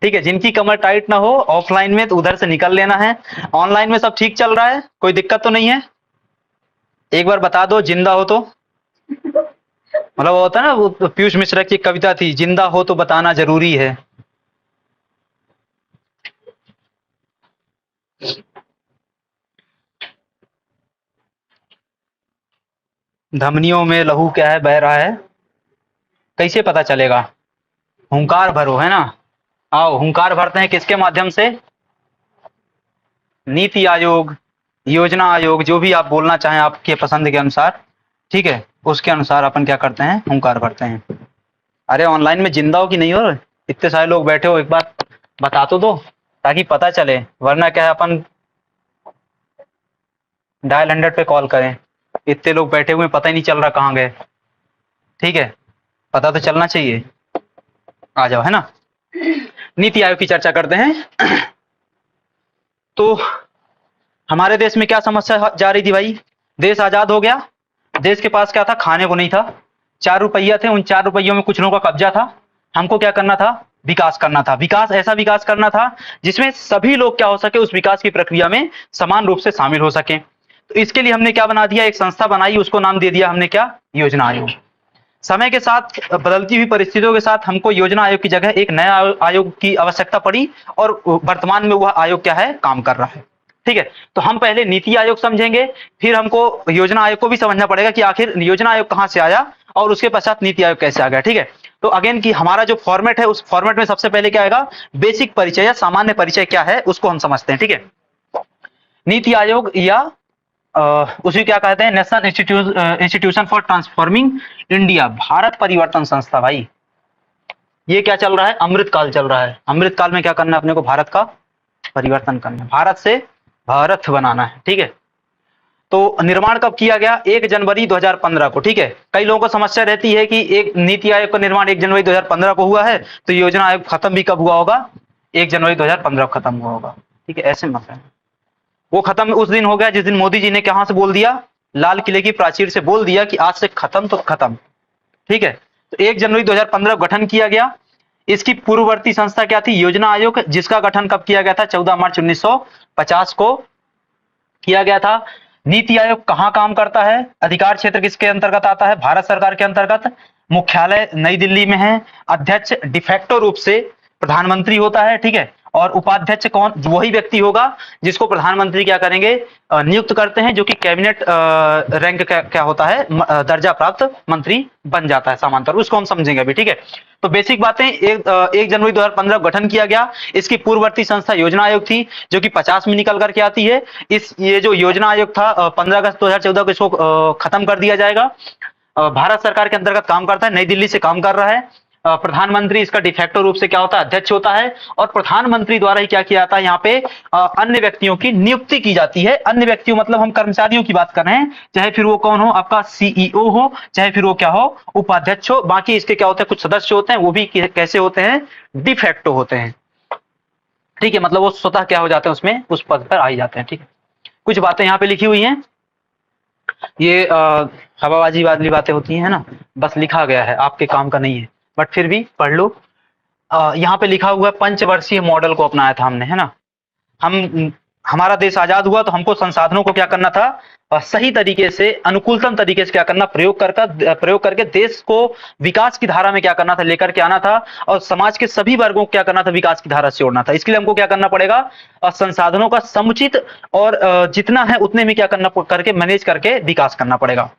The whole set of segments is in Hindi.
ठीक है, जिनकी कमर टाइट ना हो ऑफलाइन में तो उधर से निकल लेना है। ऑनलाइन में सब ठीक चल रहा है, कोई दिक्कत तो नहीं है? एक बार बता दो जिंदा हो तो। मतलब वो होता है ना, वो पीयूष मिश्रा की एक कविता थी, जिंदा हो तो बताना जरूरी है। धमनियों में लहू क्या है बह रहा है, कैसे पता चलेगा? हुंकार भरो, है ना? आओ हुंकार भरते हैं, किसके माध्यम से? नीति आयोग, योजना आयोग, जो भी आप बोलना चाहें आपके पसंद के अनुसार, ठीक है, उसके अनुसार अपन क्या करते हैं, हुंकार भरते हैं। अरे ऑनलाइन में जिंदा हो कि नहीं हो? इतने सारे लोग बैठे हो, एक बार बता तो दो ताकि पता चले, वरना क्या है अपन डायल 100 पे कॉल करें, इतने लोग बैठे हुए पता ही नहीं चल रहा कहाँ गए। ठीक है, पता तो चलना चाहिए। आ जाओ, है ना। नीति आयोग की चर्चा करते हैं। तो हमारे देश में क्या समस्या जा रही थी भाई? देश आजाद हो गया, देश के पास क्या था? खाने को नहीं था, 4 रुपया थे, उन 4 रुपयों में कुछ लोगों का कब्जा था। हमको क्या करना था? विकास करना था। विकास, ऐसा विकास करना था जिसमें सभी लोग क्या हो सके, उस विकास की प्रक्रिया में समान रूप से शामिल हो सके। तो इसके लिए हमने क्या बना दिया? एक संस्था बनाई, उसको नाम दे दिया हमने क्या? योजना आयोग। समय के साथ बदलती हुई परिस्थितियों के साथ हमको योजना आयोग की जगह एक नया आयोग की आवश्यकता पड़ी, और वर्तमान में वह आयोग क्या है? काम कर रहा है। ठीक है, तो हम पहले नीति आयोग समझेंगे, फिर हमको योजना आयोग को भी समझना पड़ेगा कि आखिर योजना आयोग कहां से आया और उसके पश्चात नीति आयोग कैसे आ गया। ठीक है, तो अगेन की हमारा जो फॉर्मेट है, उस फॉर्मेट में सबसे पहले क्या आएगा? बेसिक परिचय या सामान्य परिचय क्या है उसको हम समझते हैं। ठीक है, नीति आयोग या उसी क्या कहते हैं? National institution for transforming India, Bharat परिवर्तन संस्था। भाई ये क्या चल रहा है? अमृत काल चल रहा है। अमृत काल में क्या करना है अपने को? भारत का परिवर्तन करना है, भारत से भारत बनाना है। ठीक है, तो निर्माण कब किया गया? 1 जनवरी 2015 को। ठीक है, कई लोगों को समस्या रहती है कि एक नीति आयोग का निर्माण 1 जनवरी 2015 को हुआ है, तो योजना आयोग खत्म भी कब हुआ होगा? 1 जनवरी 2015 को खत्म हुआ होगा। ठीक है, ऐसे मत है, वो खत्म उस दिन हो गया जिस दिन मोदी जी ने कहां से बोल दिया? लाल किले की प्राचीर से बोल दिया कि आज से खत्म तो खत्म। ठीक है, तो 1 जनवरी 2015 गठन किया गया। इसकी पूर्ववर्ती संस्था क्या थी? योजना आयोग, जिसका गठन कब किया गया था? 14 मार्च 1950 को किया गया था। नीति आयोग कहां काम करता है? अधिकार क्षेत्र किसके अंतर्गत आता है? भारत सरकार के अंतर्गत। मुख्यालय नई दिल्ली में है। अध्यक्ष डिफेक्टो रूप से प्रधानमंत्री होता है। ठीक है, और उपाध्यक्ष कौन? वही व्यक्ति होगा जिसको प्रधानमंत्री क्या करेंगे? नियुक्त करते हैं, जो कि कैबिनेट रैंक क्या होता है? दर्जा प्राप्त मंत्री बन जाता है समांतर, उसको हम समझेंगे अभी। ठीक है, तो बेसिक बातें, 1 जनवरी 2015 गठन किया गया। इसकी पूर्ववर्ती संस्था योजना आयोग थी, जो कि 50 में निकल करके आती है। ये जो योजना आयोग था 15 अगस्त 2014 को इसको खत्म कर दिया जाएगा। भारत सरकार के अंतर्गत काम करता है, नई दिल्ली से काम कर रहा है। प्रधानमंत्री इसका डिफेक्टो रूप से क्या होता है? अध्यक्ष होता है, और प्रधानमंत्री द्वारा ही क्या किया जाता है? यहाँ पे अन्य व्यक्तियों की नियुक्ति की जाती है। अन्य व्यक्तियों मतलब हम कर्मचारियों की बात कर रहे हैं, चाहे फिर वो कौन हो? आपका सीईओ हो, चाहे फिर वो क्या हो? उपाध्यक्ष हो। बाकी इसके क्या होते हैं? कुछ सदस्य होते हैं, वो भी कैसे होते हैं? डिफेक्टो होते हैं। ठीक है, मतलब वो स्वतः क्या हो जाते हैं? उसमें उस पद पर आ ही जाते हैं। ठीक है, कुछ बातें यहाँ पे लिखी हुई हैं, ये हवाबाजी वाली बातें होती हैं, है ना, बस लिखा गया है, आपके काम का नहीं है, बट फिर भी पढ़ लो। यहाँ पे लिखा हुआ है पंचवर्षीय मॉडल को अपनाया था हमने, है ना। हम हमारा देश आजाद हुआ तो हमको संसाधनों को क्या करना था? सही तरीके से, अनुकूलतम तरीके से क्या करना? प्रयोग करके देश को विकास की धारा में क्या करना था? लेकर के आना था, और समाज के सभी वर्गों को क्या करना था? विकास की धारा से जोड़ना था। इसके लिए हमको क्या करना पड़ेगा? संसाधनों का समुचित और जितना है उतने में क्या करना करके मैनेज करके विकास करना पड़ेगा।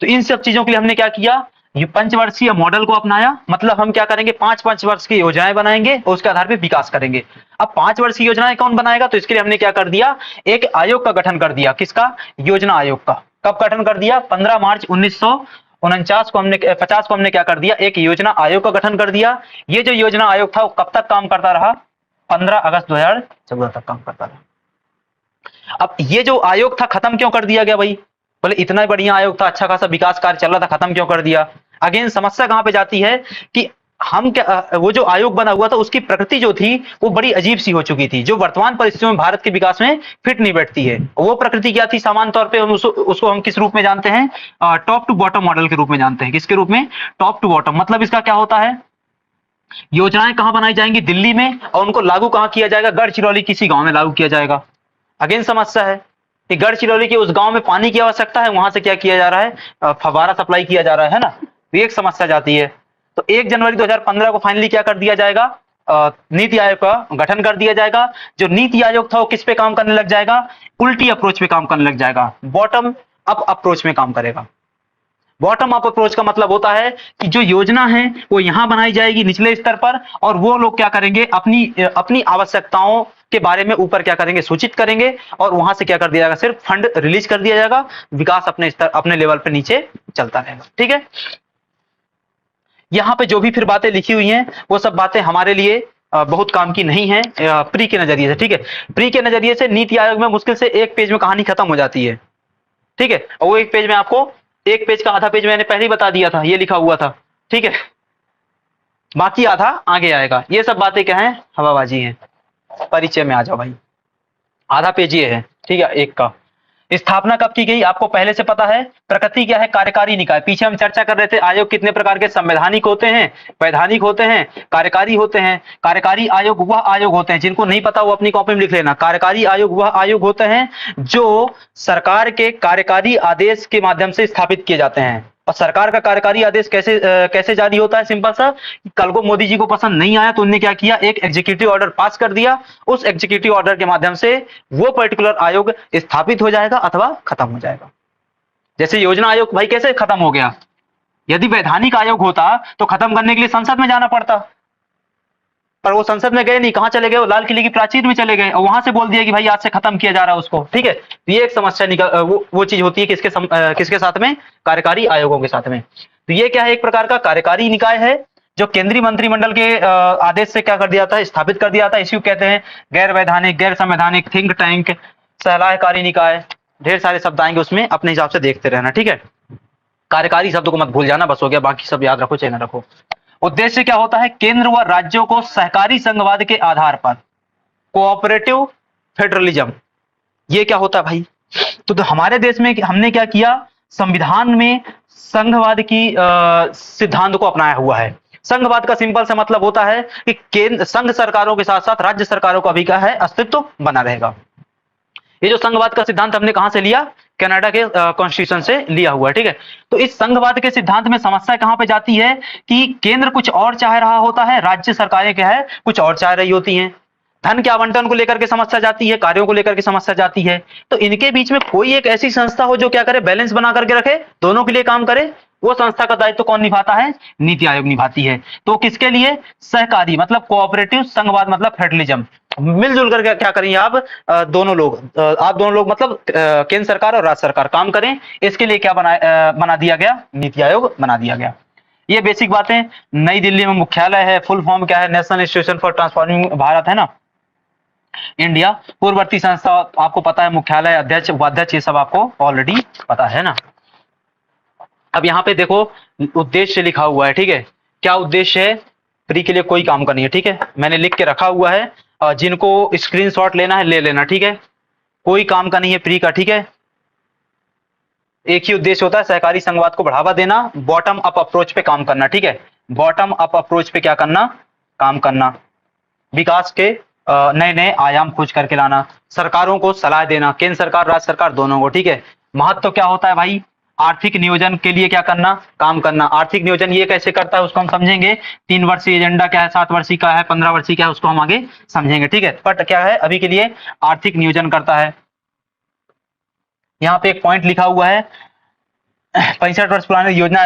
तो इन सब चीजों के लिए हमने क्या किया? ये पंचवर्षीय मॉडल को अपनाया। मतलब हम क्या करेंगे? 5-5 वर्ष की योजनाएं बनाएंगे और उसके आधार पर विकास करेंगे। अब 5 वर्ष की योजनाएं कौन बनाएगा? तो इसके लिए हमने क्या कर दिया? एक आयोग का गठन कर दिया। किसका? योजना आयोग का। कब गठन कर दिया? 15 मार्च 1949 को हमने 50 को हमने क्या कर दिया? एक योजना आयोग का गठन कर दिया। ये जो योजना आयोग था वो कब तक काम करता रहा? 15 अगस्त 2014 तक काम करता रहा। अब ये जो आयोग था खत्म क्यों कर दिया गया भाई? बोले इतना बढ़िया आयोग था, अच्छा खासा विकास कार्य चल रहा था, खत्म क्यों कर दिया? अगेन समस्या कहां पे जाती है कि हम क्या, वो जो आयोग बना हुआ था उसकी प्रकृति जो थी वो बड़ी अजीब सी हो चुकी थी, जो वर्तमान परिस्थितियों में भारत के विकास में फिट नहीं बैठती है। वो प्रकृति क्या थी? सामान्य तौर पे हम उसको हम किस रूप में जानते हैं? टॉप टू बॉटम मॉडल के रूप में जानते हैं। किसके रूप में? Top to bottom. मतलब इसका क्या होता है? योजनाएं कहां बनाई जाएंगी? दिल्ली में, और उनको लागू कहां किया जाएगा? गढ़चिरौली किसी गांव में लागू किया जाएगा। अगेन समस्या है कि गढ़चिरौली के उस गांव में पानी की आवश्यकता है, वहां से क्या किया जा रहा है? फव्वारा सप्लाई किया जा रहा है ना, तो एक समस्या जाती है। तो 1 जनवरी 2015 को फाइनली क्या कर दिया जाएगा? नीति आयोग का गठन कर दिया जाएगा। जो नीति आयोग था वो किस पे काम करने लग जाएगा? उल्टी अप्रोच पे काम करने लग जाएगा, बॉटम अप अप्रोच में काम करेगा। बॉटम अप अप्रोच का मतलब होता है कि जो योजना है वो यहां बनाई जाएगी निचले स्तर पर, और वो लोग क्या करेंगे? अपनी आवश्यकताओं के बारे में ऊपर क्या करेंगे? सूचित करेंगे, और वहां से क्या कर दिया जाएगा? सिर्फ फंड रिलीज कर दिया जाएगा, विकास अपने स्तर अपने लेवल पे नीचे चलता रहेगा। ठीक है, यहां पे जो भी फिर बातें लिखी हुई हैं वो सब बातें हमारे लिए बहुत काम की नहीं है प्री के नजरिए से। ठीक है, प्री के नजरिए से नीति आयोग में मुश्किल से एक पेज में कहानी खत्म हो जाती है। ठीक है, और वो एक पेज में आपको, एक पेज का आधा पेज मैंने पहले ही बता दिया था, ये लिखा हुआ था। ठीक है, बाकी आधा आगे आएगा। ये सब बातें क्या है? हवाबाजी है। परिचय में आ जाओ भाई, आधा पेज ये है। ठीक है, एक का स्थापना कब की गई? आपको पहले से पता है। प्रकृति क्या है? कार्यकारी निकाय। पीछे हम चर्चा कर रहे थे आयोग कितने प्रकार के? संवैधानिक होते हैं, वैधानिक होते हैं, कार्यकारी होते हैं। कार्यकारी आयोग वह आयोग होते हैं, जिनको नहीं पता वो अपनी कॉपी में लिख लेना। कार्यकारी आयोग वह आयोग होते हैं जो सरकार के कार्यकारी आदेश के माध्यम से स्थापित किए जाते हैं। और सरकार का कार्यकारी आदेश कैसे जारी होता है? सिंपल सा, कल को मोदी जी को पसंद नहीं आया तो उन्होंने क्या किया? एक एग्जीक्यूटिव ऑर्डर पास कर दिया। उस एग्जीक्यूटिव ऑर्डर के माध्यम से वो पर्टिकुलर आयोग स्थापित हो जाएगा अथवा खत्म हो जाएगा। जैसे योजना आयोग भाई कैसे खत्म हो गया? यदि वैधानिक आयोग होता तो खत्म करने के लिए संसद में जाना पड़ता, पर वो संसद में गए नहीं। कहां चले गए? वो लाल किले की प्राचीर में चले गए, और वहां से बोल दिया कि भाई आज से खत्म किया जा रहा है उसको। ठीक है, तो ये एक समस्या वो चीज होती है किसके साथ में? कार्यकारी आयोगों के साथ में। तो ये क्या है? एक प्रकार का कार्यकारी निकाय है जो केंद्रीय मंत्रिमंडल के आदेश से क्या कर दिया था? स्थापित कर दिया था। इसी को कहते हैं गैर वैधानिक, गैर संवैधानिक, थिंक टैंक, सलाहकारी निकाय। ढेर सारे शब्द आएंगे उसमें, अपने हिसाब से देखते रहना। ठीक है, कार्यकारी शब्द को मत भूल जाना, बस हो गया। बाकी सब याद रखो चाहे ना रखो। उद्देश्य क्या होता है? केंद्र व राज्यों को सहकारी संघवाद के आधार पर, कोऑपरेटिव फेडरलिज्म, ये क्या होता है भाई? तो हमारे देश में हमने क्या किया? संविधान में संघवाद की सिद्धांत को अपनाया हुआ है। संघवाद का सिंपल सा मतलब होता है कि केंद्र संघ सरकारों के साथ साथ राज्य सरकारों का भी क्या है? अस्तित्व बना रहेगा। ये जो संघवाद का सिद्धांत हमने कहां से लिया? कनाडा के कॉन्स्टिट्यूशन से लिया हुआ है। ठीक है, तो इस संघवाद के सिद्धांत में समस्या कहां पे जाती है कि केंद्र कुछ और चाह रहा होता है, राज्य सरकारें क्या है? कुछ और चाह रही होती हैं। धन के आवंटन को लेकर के समस्या जाती है, कार्यों को लेकर के समस्या जाती है। तो इनके बीच में कोई एक ऐसी संस्था हो जो क्या करे? बैलेंस बना करके रखे, दोनों के लिए काम करे। वो संस्था का दायित्व कौन निभाता है? नीति आयोग निभाती है। तो किसके लिए? सहकारी मतलब कोऑपरेटिव, संघवाद मतलब फेडरलिज्म। मिलजुल कर क्या करेंगे आप? दोनों लोग मतलब केंद्र सरकार और राज्य सरकार काम करें। इसके लिए क्या बना दिया गया? नीति आयोग बना दिया गया। ये बेसिक बातें। नई दिल्ली में मुख्यालय है, फुल फॉर्म क्या है? National institution for transforming Bharat, है ना, इंडिया। पूर्ववर्ती संस्था आपको पता है, मुख्यालय, अध्यक्ष, उपाध्यक्ष, ये सब आपको ऑलरेडी पता है ना। अब यहाँ पे देखो उद्देश्य लिखा हुआ है। ठीक है, क्या उद्देश्य है? प्री के लिए कोई काम का नहीं है। ठीक है, मैंने लिख के रखा हुआ है, जिनको स्क्रीनशॉट लेना है ले लेना। ठीक है, कोई काम का नहीं है प्री का। ठीक है, एक ही उद्देश्य होता है, सहकारी संघवाद को बढ़ावा देना, बॉटम अप अप्रोच पे काम करना। ठीक है, बॉटम अप अप्रोच पे क्या करना? काम करना। विकास के नए नए आयाम खोज करके लाना, सरकारों को सलाह देना, केंद्र सरकार राज्य सरकार दोनों को। ठीक है, महत्व क्या होता है भाई? आर्थिक नियोजन के लिए क्या करना? काम करना। आर्थिक नियोजन ये कैसे करता है उसको हम समझेंगे। 3 वर्षीय एजेंडा क्या है, 7 वर्षीय का है, 15 वर्षीय क्या है, उसको हम आगे समझेंगे। ठीक है, बट क्या है अभी के लिए आर्थिक नियोजन करता है। यहाँ पे एक पॉइंट लिखा हुआ है, 65 वर्ष पुराने योजना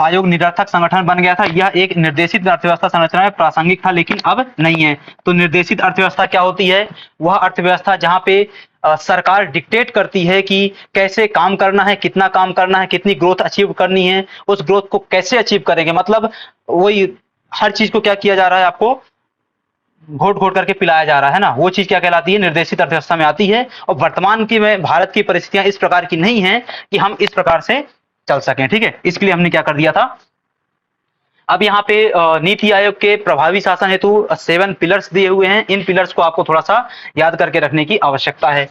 आयोग निरर्थक संगठन बन गया था। यह एक निर्देशित अर्थव्यवस्था संरचना में प्रासंगिक था, लेकिन अब नहीं है। तो निर्देशित अर्थव्यवस्था क्या होती है? वह अर्थव्यवस्था जहां पे सरकार डिक्टेट करती है कि कैसे काम करना है, कितना काम करना है, कितनी ग्रोथ अचीव करनी है, उस ग्रोथ को कैसे अचीव करेंगे। मतलब वही हर चीज को क्या किया जा रहा है? आपको घोट घोट करके पिलाया जा रहा है ना, वो चीज क्या कहलाती है? निर्देशित अर्थव्यवस्था में आती है। और वर्तमान की में भारत की परिस्थितियां इस प्रकार की नहीं है कि हम इस प्रकार से चल सकें। ठीक है, इसके लिए हमने क्या कर दिया था? अब यहाँ पे नीति आयोग के प्रभावी शासन हेतु 7 पिलर्स दिए हुए हैं। इन पिलर्स को आपको थोड़ा सा याद करके रखने की आवश्यकता है।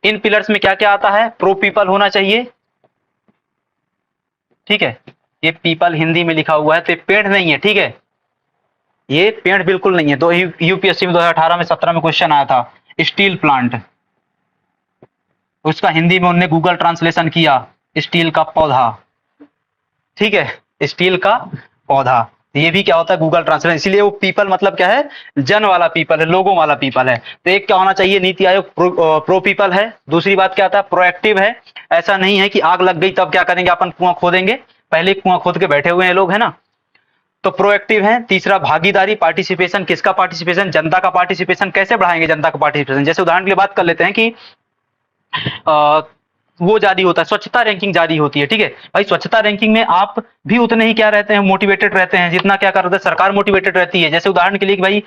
इन पिलर्स में क्या क्या आता है? प्रो पीपल होना चाहिए। ठीक है, ये पीपल हिंदी में लिखा हुआ है तो पेड़ नहीं है। ठीक है, ये पेड़ बिल्कुल नहीं है। तो यूपीएससी में 2018 में 17 में क्वेश्चन आया था स्टील प्लांट, उसका हिंदी में उन्होंने गूगल ट्रांसलेशन किया स्टील का पौधा, ठीक है, स्टील का पौधा। ये भी क्या होता है गूगल ट्रांसलेशन, इसीलिए वो पीपल मतलब क्या है, जन वाला पीपल है, लोगों वाला पीपल है। तो एक क्या होना चाहिए, नीति आयोग प्रो पीपल है। दूसरी बात क्या आता है, प्रोएक्टिव है। ऐसा नहीं है कि आग लग गई तब क्या करेंगे अपन कुआं खोदेंगे, पहले कुआं खोद के बैठे हुए हैं लोग, है ना। तो प्रोएक्टिव है। तीसरा भागीदारी, पार्टिसिपेशन, किसका पार्टिसिपेशन, जनता का पार्टिसिपेशन। कैसे बढ़ाएंगे जनता का पार्टिसिपेशन, जैसे उदाहरण के लिए बात कर लेते हैं कि वो जारी होता है, स्वच्छता रैंकिंग जारी होती है, ठीक है भाई। स्वच्छता रैंकिंग में आप भी उतने ही क्या रहते हैं, मोटिवेटेड रहते हैं, जितना क्या कर रहे हैं सरकार मोटिवेटेड रहती है। जैसे उदाहरण के लिए कि भाई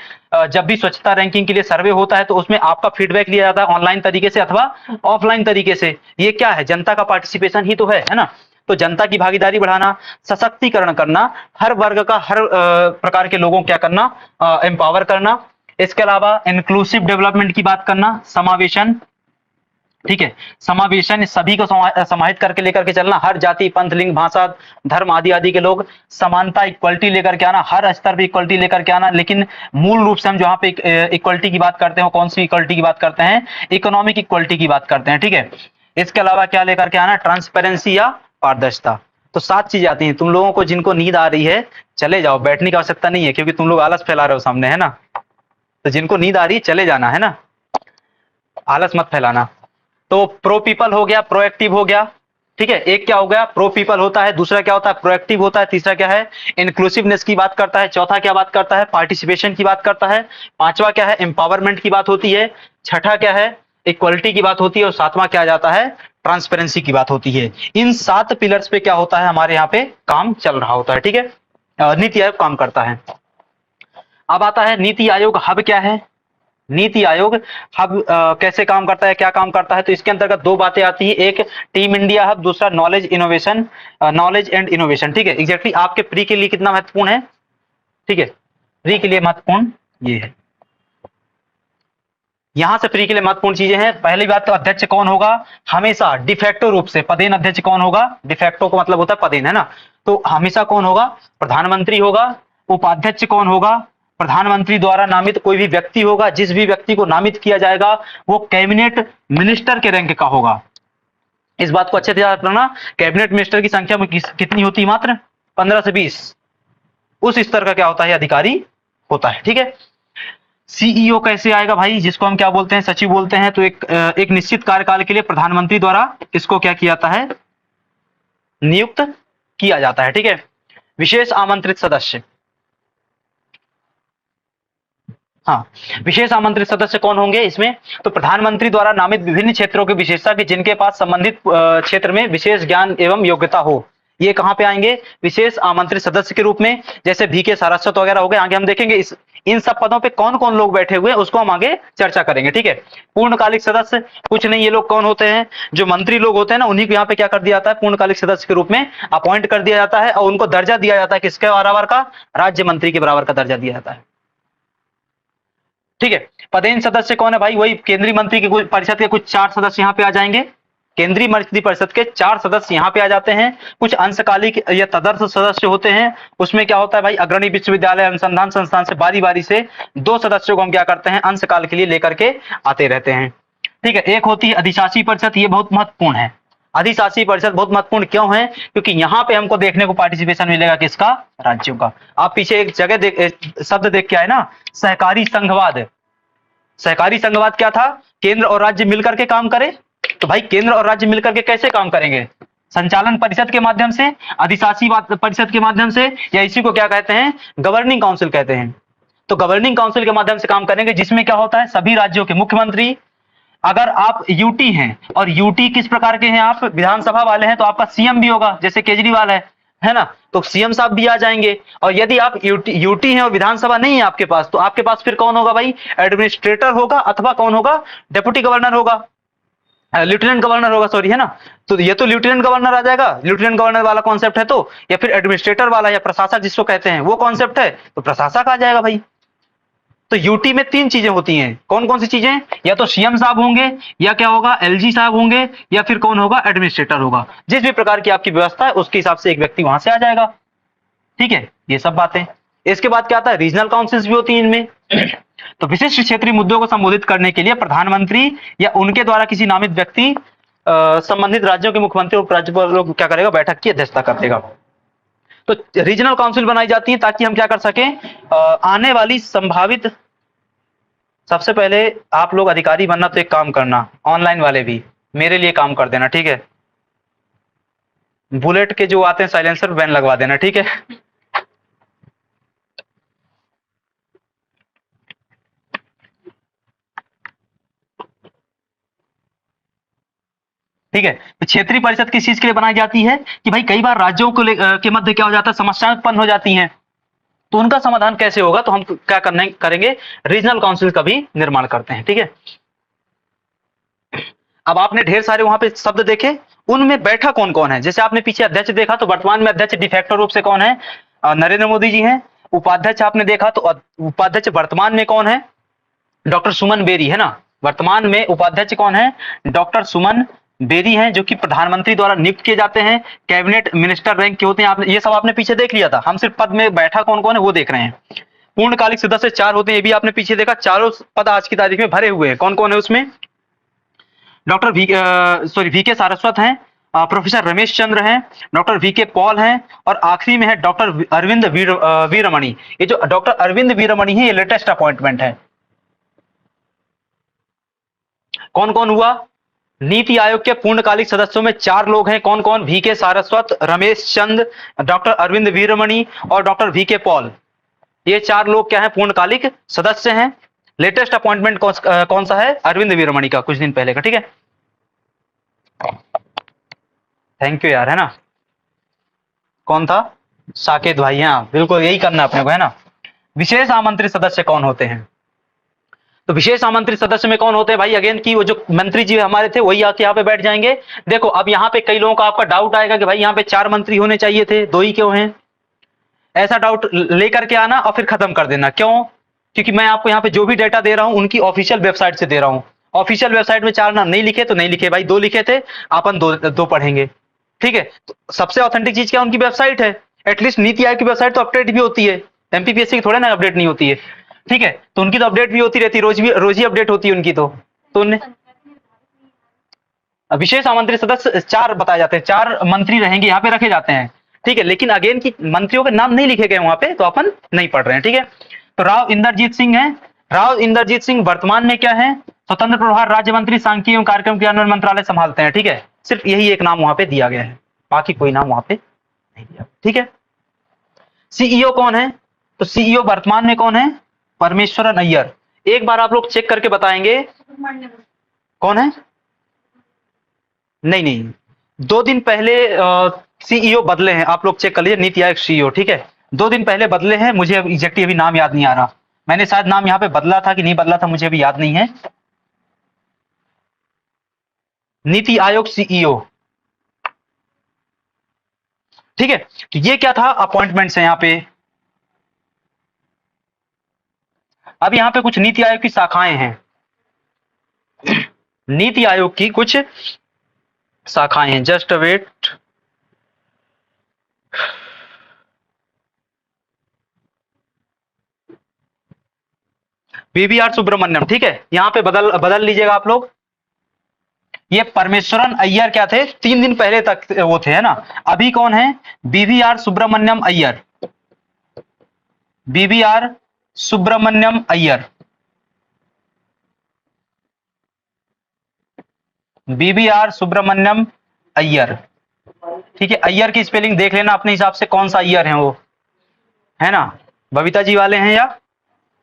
जब भी स्वच्छता रैंकिंग के लिए सर्वे होता है तो उसमें आपका फीडबैक लिया जाता है ऑनलाइन तरीके से अथवा ऑफलाइन तरीके से। ये क्या है, जनता का पार्टिसिपेशन ही तो है ना। तो जनता की भागीदारी बढ़ाना, सशक्तिकरण करना, हर वर्ग का, हर प्रकार के लोगों को क्या करना, एम्पावर करना। इसके अलावा इंक्लूसिव डेवलपमेंट की बात करना, समावेशन, ठीक है, समावेशन, सभी को समाहित करके लेकर के चलना, हर जाति, पंथ, लिंग, भाषा, धर्म आदि आदि के लोग, समानता, इक्वलिटी लेकर के आना, हर स्तर पे इक्वलिटी लेकर के आना। लेकिन मूल रूप से हम जहां पे इक्वलिटी की बात करते हैं, कौन सी इक्वलिटी की बात करते हैं, इकोनॉमिक इक्वलिटी की बात करते हैं, ठीक है। इसके अलावा क्या लेकर के आना, ट्रांसपेरेंसी या पारदर्शिता। तो 7 चीजें आती हैं। तुम लोगों को जिनको नींद आ रही है चले जाओ, बैठने की आवश्यकता नहीं है, क्योंकि तुम लोग आलस फैला रहे हो सामने, है ना। तो जिनको नींद आ रही है चले जाना, है ना, आलस मत फैलाना। तो प्रो पीपल हो गया, प्रोएक्टिव हो गया, ठीक है। एक क्या हो गया, प्रो पीपल होता है, दूसरा क्या होता है, प्रोएक्टिव होता है, तीसरा क्या है, इंक्लूसिवनेस की बात करता है, चौथा क्या बात करता है, पार्टिसिपेशन की बात करता है, पांचवा क्या है, एम्पावरमेंट की बात होती है, छठा क्या है, इक्वलिटी की बात होती है, और सातवां क्या आ जाता है, ट्रांसपेरेंसी की बात होती है। इन 7 पिलर्स पे क्या होता है, हमारे यहाँ पे काम चल रहा होता है, ठीक है। नीति आयोग काम करता है। अब आता है नीति आयोग हब क्या है। नीति आयोग हब कैसे काम करता है, क्या काम करता है, तो इसके अंतर्गत 2 बातें आती है, एक टीम इंडिया हब, दूसरा knowledge innovation, knowledge and innovation, ठीक है। एग्जैक्टली आपके प्री के लिए कितना महत्वपूर्ण है, ठीक है, प्री के लिए महत्वपूर्ण ये है। यहां से प्री के लिए महत्वपूर्ण चीजें हैं। पहली बात तो अध्यक्ष कौन होगा, हमेशा डिफेक्टो रूप से पदेन अध्यक्ष कौन होगा, डिफेक्टो का मतलब होता है पदेन, है ना। तो हमेशा कौन होगा, प्रधानमंत्री होगा। उपाध्यक्ष कौन होगा, प्रधानमंत्री द्वारा नामित कोई भी व्यक्ति होगा। जिस भी व्यक्ति को नामित किया जाएगा वो कैबिनेट मिनिस्टर के रैंक का होगा। इस बात को अच्छे से याद रखना, कैबिनेट मिनिस्टर की संख्या में कितनी होती है, मात्र 15 से 20। उस स्तर का क्या होता है, अधिकारी होता है, ठीक है। सीईओ कैसे आएगा भाई, जिसको हम क्या बोलते हैं, सचिव बोलते हैं। तो एक निश्चित कार्यकाल के लिए प्रधानमंत्री द्वारा इसको क्या किया जाता है, नियुक्त किया जाता है, ठीक है। विशेष आमंत्रित सदस्य, हाँ, विशेष आमंत्रित सदस्य कौन होंगे इसमें, तो प्रधानमंत्री द्वारा नामित विभिन्न क्षेत्रों के विशेषज्ञ जिनके पास संबंधित क्षेत्र में विशेष ज्ञान एवं योग्यता हो, ये कहां पे आएंगे, विशेष आमंत्रित सदस्य के रूप में। जैसे VK सारस्वत वगैरह हो गए, आगे हम देखेंगे इन सब पदों पे कौन कौन लोग बैठे हुए हैं उसको हम आगे चर्चा करेंगे, ठीक है। पूर्णकालिक सदस्य कुछ नहीं, ये लोग कौन होते हैं, जो मंत्री लोग होते हैं ना, उन्हीं को यहाँ पे क्या कर दिया जाता है, पूर्णकालिक सदस्य के रूप में अपॉइंट कर दिया जाता है, और उनको दर्जा दिया जाता है किसके बराबर का, राज्य मंत्री के बराबर का दर्जा दिया जाता है, ठीक है। पदेन सदस्य कौन है भाई, वही केंद्रीय मंत्री के परिषद के कुछ 4 सदस्य यहाँ पे आ जाएंगे। केंद्रीय मंत्री परिषद के 4 सदस्य यहाँ पे आ जाते हैं। कुछ अंशकालिक या तदर्थ सदस्य होते हैं। उसमें क्या होता है भाई, अग्रणी विश्वविद्यालय अनुसंधान संस्थान से बारी बारी से 2 सदस्यों को हम क्या करते हैं, अंशकाल के लिए लेकर के आते रहते हैं, ठीक है। एक होती है अधिशासी परिषद, ये बहुत महत्वपूर्ण है। अधिशासी परिषद बहुत महत्वपूर्ण क्यों है, क्योंकि यहाँ पे हमको देखने को पार्टिसिपेशन मिलेगा किसका, राज्यों का। आप पीछे एक जगह शब्द देख के आए ना, सहकारी संघवाद। सहकारी संघवाद क्या था, केंद्र और राज्य मिलकर के काम करे। तो भाई केंद्र और राज्य मिलकर के कैसे काम करेंगे, संचालन परिषद के माध्यम से, अधिशासी परिषद के माध्यम से, या इसी को क्या कहते हैं, गवर्निंग काउंसिल कहते हैं। तो गवर्निंग काउंसिल के माध्यम से काम करेंगे, जिसमें क्या होता है, सभी राज्यों के मुख्यमंत्री, अगर आप यूटी हैं, और यूटी किस प्रकार के हैं, आप विधानसभा वाले हैं, तो आपका सीएम भी होगा, जैसे केजरीवाल है ना, तो सीएम साहब भी आ जाएंगे। और यदि आप यूटी हैं और विधानसभा नहीं है आपके पास, तो आपके पास फिर कौन होगा भाई, एडमिनिस्ट्रेटर होगा, अथवा कौन होगा, डेप्यूटी गवर्नर होगा, लेफ्टिनेंट गवर्नर होगा, सॉरी, है ना। तो ये तो लेफ्टिनेंट गवर्नर आ जाएगा, लेफ्टिनेंट गवर्नर वाला कॉन्सेप्ट है तो, या फिर एडमिनिस्ट्रेटर वाला या प्रशासक जिसको कहते हैं वो कॉन्सेप्ट है, तो प्रशासक आ जाएगा भाई। तो यूटी में 3 चीजें होती हैं, कौन कौन सी चीजें, या तो सीएम साहब होंगे, या क्या होगा, एलजी साहब होंगे, या फिर कौन होगा, एडमिनिस्ट्रेटर होगा। जिस भी प्रकार की आपकी व्यवस्था है उसके हिसाब से एक व्यक्ति वहां से आ जाएगा, ठीक है। ये सब बातें, इसके बाद क्या आता है, रीजनल काउंसिल्स भी होती हैं इनमें। तो विशिष्ट क्षेत्रीय मुद्दों को संबोधित करने के लिए प्रधानमंत्री या उनके द्वारा किसी नामित व्यक्ति संबंधित राज्यों के मुख्यमंत्री और राज्यपाल लोग क्या करेगा, बैठक की अध्यक्षता करेगा। तो रीजनल काउंसिल बनाई जाती है ताकि हम क्या कर सकें, आने वाली संभावित, सबसे पहले आप लोग अधिकारी बनना तो एक काम करना, ऑनलाइन वाले भी मेरे लिए काम कर देना, ठीक है। बुलेट के जो आते हैं साइलेंसर बैन लगवा देना, ठीक है। ठीक है, तो क्षेत्रीय परिषद किस चीज के लिए बनाई जाती है कि भाई कई बार राज्यों को के मध्य क्या हो जाता है, समस्याएं उत्पन्न हो जाती हैं, तो उनका समाधान कैसे होगा, तो हम क्या करेंगे, रीजनल काउंसिल का भी निर्माण करते हैं, ठीक है। अब आपने ढेर सारे वहां पे शब्द देखे, उनमें बैठा कौन कौन है, जैसे आपने पीछे अध्यक्ष देखा, तो वर्तमान में अध्यक्ष डिफेक्टो रूप से कौन है, नरेंद्र मोदी जी हैं। उपाध्यक्ष आपने देखा, तो उपाध्यक्ष वर्तमान में कौन है, डॉक्टर सुमन बेरी है ना। वर्तमान में उपाध्यक्ष कौन है, डॉक्टर सुमन बेरी हैं, जो कि प्रधानमंत्री द्वारा नियुक्त किए जाते हैं, कैबिनेट मिनिस्टर रैंक के होते हैं। आपने ये सब आपने पीछे देख लिया था, हम सिर्फ पद में बैठा कौन कौन है वो देख रहे हैं। पूर्णकालिक सदस्य 4 होते हैं, ये भी आपने पीछे देखा, चारों पद आज की तारीख में भरे हुए हैं। कौन कौन है उसमें, डॉक्टर वी के सारस्वत हैं, प्रोफेसर रमेश चंद्र हैं, डॉक्टर वी के पॉल हैं, और आखिरी में है डॉक्टर अरविंद वीरमणि। ये जो डॉक्टर अरविंद वीरमणि है, ये लेटेस्ट अपॉइंटमेंट है। कौन कौन हुआ, नीति आयोग के पूर्णकालिक सदस्यों में 4 लोग हैं। कौन कौन, वी के सारस्वत, रमेश चंद, डॉक्टर अरविंद वीरमणि और डॉक्टर वी के पॉल। ये 4 लोग क्या है, पूर्णकालिक सदस्य हैं। लेटेस्ट अपॉइंटमेंट कौन सा है, अरविंद वीरमणि का, कुछ दिन पहले का, ठीक है। थैंक यू यार, है ना। कौन था, साकेत भाई, हाँ बिल्कुल यही करना अपने को, है ना। विशेष आमंत्रित सदस्य कौन होते हैं, तो विशेष आमंत्रित सदस्य में कौन होते हैं भाई, अगेन की वो जो मंत्री जी हमारे थे वही आके यहाँ पे बैठ जाएंगे। देखो अब यहाँ पे कई लोगों का आपका डाउट आएगा कि भाई यहाँ पे 4 मंत्री होने चाहिए थे, 2 ही क्यों हैं। ऐसा डाउट लेकर के आना और फिर खत्म कर देना, क्यों, क्योंकि मैं आपको यहाँ पे जो भी डेटा दे रहा हूँ उनकी ऑफिशियल वेबसाइट से दे रहा हूँ। ऑफिशियल वेबसाइट में 4 नाम नहीं लिखे तो नहीं लिखे भाई, 2 लिखे थे, अपन दो पढ़ेंगे, ठीक है। तो सबसे ऑथेंटिक चीज क्या, उनकी वेबसाइट है। एटलीस्ट नीति आयोग की वेबसाइट तो अपडेट भी होती है, एमपीपीएससी की थोड़ा ना अपडेट नहीं होती है, ठीक है। तो उनकी तो अपडेट भी होती रहती है, रोज ही अपडेट होती है उनकी। तो उन्हें विशेष आमंत्रित सदस्य 4 बताए जाते हैं, 4 मंत्री रहेंगे यहाँ पे रखे जाते हैं, ठीक है। लेकिन अगेन की मंत्रियों के नाम नहीं लिखे गए वहां पे, तो अपन नहीं पढ़ रहे हैं, ठीक है। तो राव इंद्रजीत सिंह है। राव इंद्रजीत सिंह वर्तमान में क्या है, स्वतंत्र प्रभार राज्य मंत्री, सांख्यिकी एवं कार्यक्रम क्रियान्वयन मंत्रालय संभालते हैं, ठीक है। सिर्फ यही एक नाम वहां पे दिया गया है, बाकी कोई नाम वहां पे नहीं दिया, ठीक है। सीईओ कौन है, तो सीईओ वर्तमान में कौन है, परमेश्वरन अय्यर। एक बार आप लोग चेक करके बताएंगे कौन है, नहीं नहीं, 2 दिन पहले सीईओ बदले हैं, आप लोग चेक कर लीजिए, नीति आयोग सीईओ, ठीक है। 2 दिन पहले बदले हैं, मुझे एग्जैक्टली अभी नाम याद नहीं आ रहा, मैंने शायद नाम यहाँ पे बदला था कि नहीं बदला था, मुझे अभी याद नहीं है। नीति आयोग सीईओ, ठीक है। तो ये क्या था, अपॉइंटमेंट्स है यहाँ पे। अब यहाँ पे कुछ नीति आयोग की शाखाएं हैं, नीति आयोग की कुछ शाखाएं हैं, जस्ट वेट। बीवीआर सुब्रमण्यम, ठीक है, यहाँ पे बदल लीजिएगा आप लोग। ये परमेश्वरन अय्यर क्या थे, 3 दिन पहले तक वो थे, है ना। अभी कौन है, BVR Subrahmanyam Iyer, BVR Subrahmanyam Iyer, BVR Subrahmanyam Iyer, ठीक है। अय्यर की स्पेलिंग देख लेना अपने हिसाब से, कौन सा अय्यर है वो, है ना, बबीता जी वाले हैं या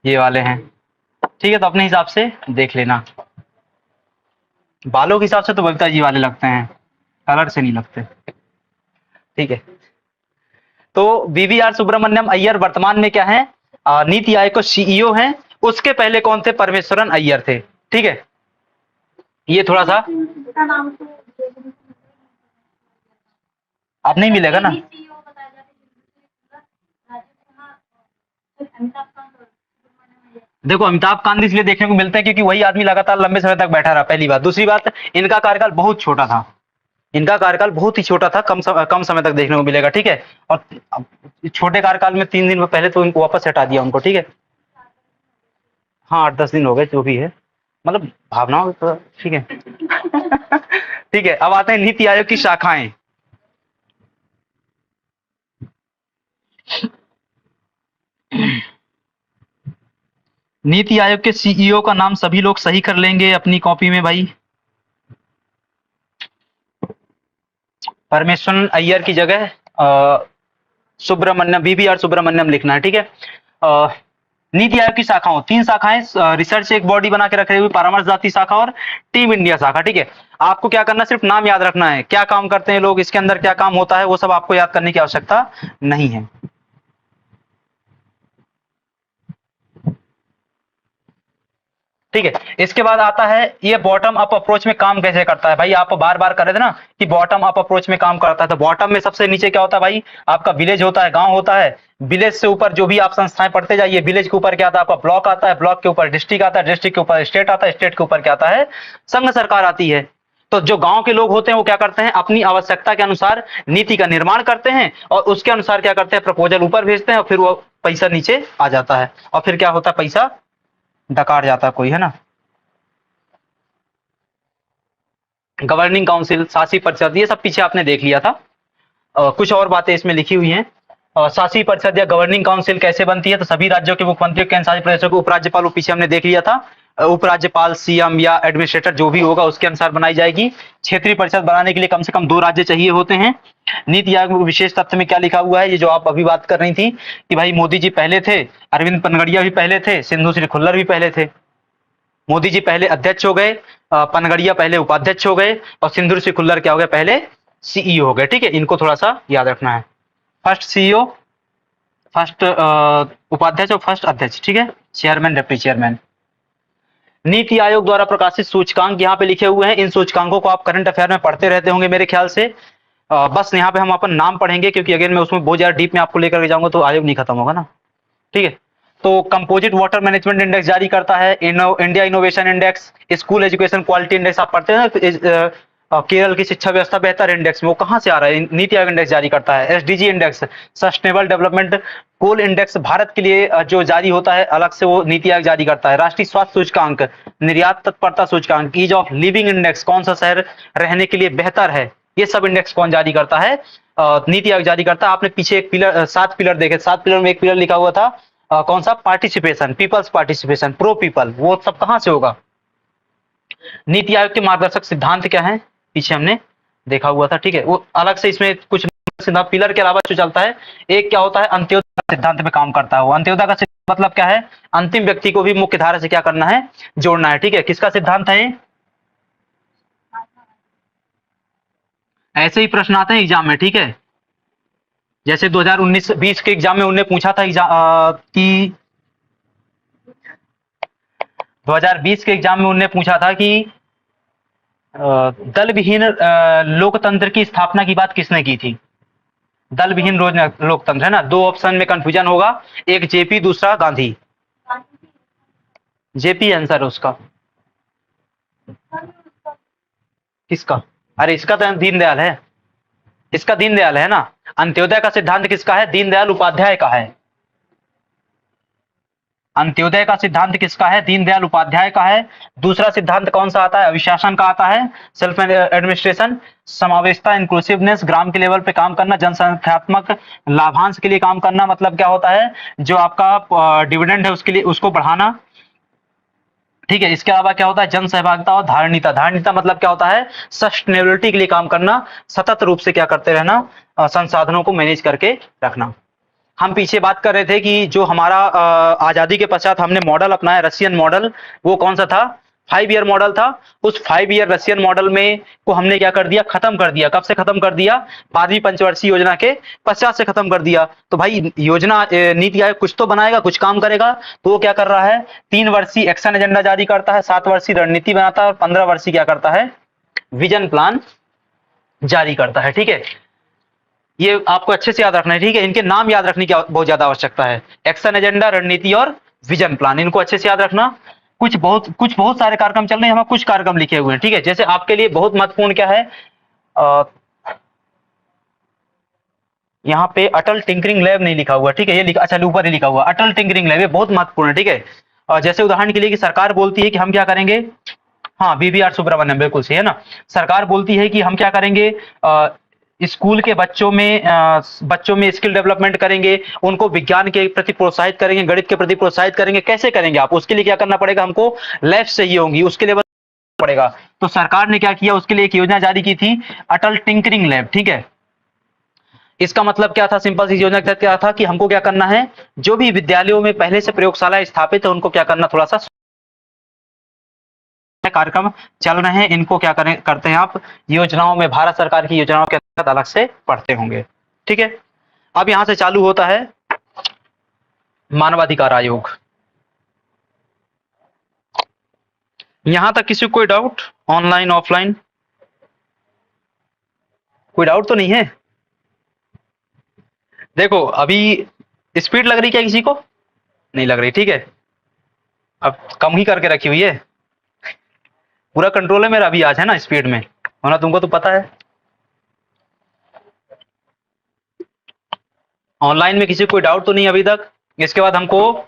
ये वाले हैं, ठीक है। तो अपने हिसाब से देख लेना, बालों के हिसाब से तो बबीता जी वाले लगते हैं, कलर से नहीं लगते, ठीक है। तो बीवीआर सुब्रमण्यम अय्यर वर्तमान में क्या है, नीति आयोग के सीईओ हैं। उसके पहले कौन थे, परमेश्वरन अय्यर थे, ठीक है। ये थोड़ा सा अब नहीं मिलेगा ना, देखो अमिताभ कांत इसलिए देखने को मिलते हैं क्योंकि वही आदमी लगातार लंबे समय तक बैठा रहा, पहली बात। दूसरी बात, इनका कार्यकाल बहुत छोटा था, इनका कार्यकाल बहुत ही छोटा था, कम समय तक देखने को मिलेगा, ठीक है। और छोटे कार्यकाल में 3 दिन पहले तो इनको वापस हटा दिया उनको, ठीक है। हाँ, 8-10 दिन हो गए, जो भी है, मतलब भावनाओं तो ठीक है। ठीक है, अब आते हैं नीति आयोग की शाखाएं। नीति आयोग के सीईओ का नाम सभी लोग सही कर लेंगे अपनी कॉपी में भाई। परमेश्वरन अय्यर की जगह सुब्रमण्यम, BBR सुब्रमण्यम लिखना है, ठीक है। नीति आयोग की शाखाओं, 3 शाखाएं, रिसर्च एक बॉडी बना के रखे हुए, परामर्शदात्री शाखा और टीम इंडिया शाखा, ठीक है। आपको क्या करना, सिर्फ नाम याद रखना है, क्या काम करते हैं लोग, इसके अंदर क्या काम होता है, वो सब आपको याद करने की आवश्यकता नहीं है। ठीक है, इसके बाद आता है ये बॉटम अप अप्रोच में काम कैसे करता है भाई। आप बार बार कर रहे थे ना कि बॉटम अप अप्रोच में काम करता है, तो बॉटम में सबसे नीचे क्या होता है भाई, आपका विलेज होता है, गांव होता है। विलेज से ऊपर जो भी आप संस्थाएं पढ़ते जाइए, विलेज के ऊपर क्या आता है आपका, ब्लॉक आता है, ब्लॉक के ऊपर डिस्ट्रिक्ट आता है, डिस्ट्रिक्ट के ऊपर स्टेट आता है, स्टेट के ऊपर क्या आता है, संघ सरकार आती है। तो जो गांव के लोग होते हैं वो क्या करते हैं, अपनी आवश्यकता के अनुसार नीति का निर्माण करते हैं और उसके अनुसार क्या करते हैं, प्रपोजल ऊपर भेजते हैं और फिर वो पैसा नीचे आ जाता है और फिर क्या होता है, पैसा डकार जाता है कोई, है ना। गवर्निंग काउंसिल, शासी परिषद, ये सब पीछे आपने देख लिया था। कुछ और बातें इसमें लिखी हुई हैं। शासी परिषद या गवर्निंग काउंसिल कैसे बनती है, तो सभी राज्यों के मुख्यमंत्री, केंद्र शासित प्रदेशों के उपराज्यपाल, वो पीछे हमने देख लिया था। उपराज्यपाल, सीएम या एडमिनिस्ट्रेटर जो भी होगा उसके अनुसार बनाई जाएगी। क्षेत्रीय परिषद बनाने के लिए कम से कम 2 राज्य चाहिए होते हैं। नीति आयोग में विशेष तथ्य में क्या लिखा हुआ है, ये जो आप अभी बात कर रही थी कि भाई मोदी जी पहले थे, अरविंद पनगड़िया भी पहले थे, सिंधु श्री खुल्लर भी पहले थे। मोदी जी पहले अध्यक्ष हो गए, पनगड़िया पहले उपाध्यक्ष हो गए और सिंधु श्री खुल्लर क्या हो गए, पहले सीईओ हो गए, ठीक है। इनको थोड़ा सा याद रखना है, फर्स्ट सीईओ, फर्स्ट उपाध्यक्ष और फर्स्ट अध्यक्ष, ठीक है, chairman, deputy chairman. NITI Aayog द्वारा प्रकाशित सूचकांक यहाँ पे लिखे हुए हैं। इन सूचकांकों को आप करंट अफेयर में पढ़ते रहते होंगे मेरे ख्याल से। बस यहाँ पे हम अपन नाम पढ़ेंगे क्योंकि अगर मैं उसमें बहुत ज्यादा डीप में आपको लेकर के जाऊंगा तो आयोग नहीं खत्म होगा ना, ठीक है। तो कंपोजिट वाटर मैनेजमेंट इंडेक्स जारी करता है India innovation index, school education quality index आप पढ़ते हैं ना, केरल की शिक्षा व्यवस्था बेहतर इंडेक्स में, वो कहाँ से आ रहा है, नीति आयोग इंडेक्स जारी करता है। SDG index, sustainable development goal index Bharat के लिए जो जारी होता है अलग से, वो नीति आयोग जारी करता है। राष्ट्रीय स्वास्थ्य सूचकांक, निर्यात तत्परता सूचकांक, ईज ऑफ लिविंग इंडेक्स, कौन सा शहर रहने के लिए बेहतर है, ये सब इंडेक्स कौन जारी करता है, नीति आयोग जारी करता है। आपने पीछे एक पिलर, 7 पिलर देखे, 7 पिलर में एक पिलर लिखा हुआ था कौन सा, participation, peoples participation, pro people, वो सब कहां से होगा। नीति आयोग के मार्गदर्शक सिद्धांत क्या है, पीछे हमने देखा हुआ था, ठीक है। वो अलग से इसमें कुछ सिद्धांत पिलर के अलावा जो चलता है, एक क्या होता है, अंत्योदय सिद्धांत पे काम करता है वो। अंत्योदय का सिद्धांत मतलब क्या है, अंतिम व्यक्ति को भी मुख्य धारा से क्या करना है, जोड़ना है, ठीक है। किसका सिद्धांत है, ऐसे ही प्रश्न आते हैं एग्जाम में, ठीक है। जैसे 2019-20 के एग्जाम में उन्होंने पूछा था कि 2020 के एग्जाम में उन्होंने पूछा था कि दल विहीन लोकतंत्र की स्थापना की बात किसने की थी। दल विहीन लोकतंत्र, है ना। 2 ऑप्शन में कंफ्यूजन होगा, एक जेपी, दूसरा गांधी। जेपी आंसर उसका, किसका, अरे इसका तो दीनदयाल है, इसका दीनदयाल है ना। अंत्योदय का सिद्धांत किसका है, दीनदयाल उपाध्याय का है। अंत्योदय का सिद्धांत किसका है, दीनदयाल उपाध्याय का है। दूसरा सिद्धांत कौन सा आता है, अभिशासन का आता है, सेल्फ एडमिनिस्ट्रेशन, समावेशता, इंक्लूसिवनेस, ग्राम के लेवल पे काम करना, जनसंख्यात्मक लाभांश के लिए काम करना, मतलब क्या होता है, जो आपका डिविडेंड है उसके लिए उसको बढ़ाना, ठीक है। इसके अलावा क्या होता है, जन सहभागिता और धारणीता। धारणीता मतलब क्या होता है, सस्टेनेबिलिटी के लिए काम करना, सतत रूप से क्या करते रहना, संसाधनों को मैनेज करके रखना। हम पीछे बात कर रहे थे कि जो हमारा आजादी के पश्चात हमने मॉडल अपनाया, रशियन मॉडल, वो कौन सा था, 5 ईयर मॉडल था। उस 5 ईयर रशियन मॉडल में को हमने क्या कर दिया, खत्म कर दिया। कब से खत्म कर दिया, 12वीं पंचवर्षीय योजना के पश्चात से खत्म कर दिया। तो भाई योजना, नीति आयोग कुछ तो बनाएगा, कुछ काम करेगा, तो वो क्या कर रहा है, 3 वर्षीय एक्शन एजेंडा जारी करता है, 7 वर्षीय रणनीति बनाता है और 15 वर्षीय क्या करता है, विजन प्लान जारी करता है, ठीक है। ये आपको अच्छे से याद रखना है, ठीक है। इनके नाम याद रखने की बहुत ज्यादा आवश्यकता है, एक्शन एजेंडा, रणनीति और विजन प्लान, इनको अच्छे से याद रखना। कुछ बहुत सारे कार्यक्रम चल रहे हैं, हम कुछ कार्यक्रम लिखे हुए हैं, ठीक है। जैसे आपके लिए बहुत महत्वपूर्ण क्या है, यहाँ पे अटल टिंकरिंग लैब नहीं लिखा हुआ, ठीक है, ये लिखा, अच्छा ऊपर ही लिखा हुआ अटल टिंकरिंग लैब, ये बहुत महत्वपूर्ण है, ठीक है। और जैसे उदाहरण के लिए कि सरकार बोलती है कि हम क्या करेंगे, हाँ बीबीआर सुब्रमण्यम बिल्कुल सही है ना। सरकार बोलती है कि हम क्या करेंगे, स्कूल के बच्चों में स्किल डेवलपमेंट करेंगे, उनको विज्ञान के प्रति प्रोत्साहित करेंगे, गणित के प्रति प्रोत्साहित करेंगे। कैसे करेंगे आप, उसके लिए क्या करना पड़ेगा, हमको लैब चाहिए होंगी, उसके लिए पड़ेगा। तो सरकार ने क्या किया, उसके लिए एक योजना जारी की थी, अटल टिंकरिंग लैब, ठीक है। इसका मतलब क्या था, सिंपल सी योजना क्या था कि हमको क्या करना है, जो भी विद्यालयों में पहले से प्रयोगशाला स्थापित है उनको क्या करना, थोड़ा सा कार्यक्रम चल रहे हैं, इनको क्या करें करते हैं आप, योजनाओं में, भारत सरकार की योजनाओं के तहत अलग से पढ़ते होंगे, ठीक है। अब यहां से चालू होता है मानवाधिकार आयोग। यहां तक किसी को कोई डाउट, ऑनलाइन ऑफलाइन कोई डाउट तो नहीं है। देखो अभी स्पीड लग रही क्या किसी को, नहीं लग रही, ठीक है। अब कम ही करके रखी हुई है, पूरा कंट्रोल है मेरा अभी आज, है ना, स्पीड में, वरना तुमको तो पता है। ऑनलाइन में किसी को कोई डाउट तो नहीं अभी तक। इसके बाद हमको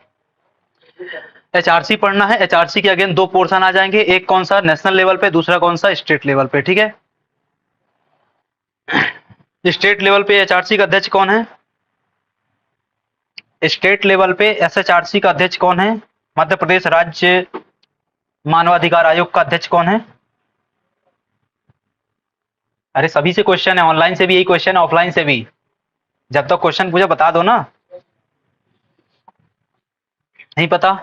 एचआरसी पढ़ना है। एचआरसी के अगेन दो पोर्शन आ जाएंगे, एक कौन सा नेशनल लेवल पे, दूसरा कौन सा स्टेट लेवल पे, ठीक है। स्टेट लेवल पे एचआरसी का अध्यक्ष कौन है, स्टेट लेवल पे एसएचआरसी का अध्यक्ष कौन है, मध्य प्रदेश राज्य मानवाधिकार आयोग का अध्यक्ष कौन है। अरे सभी से क्वेश्चन है, ऑनलाइन से भी यही क्वेश्चन है, ऑफलाइन से भी, जब तक क्वेश्चन पूछा बता दो ना। नहीं पता,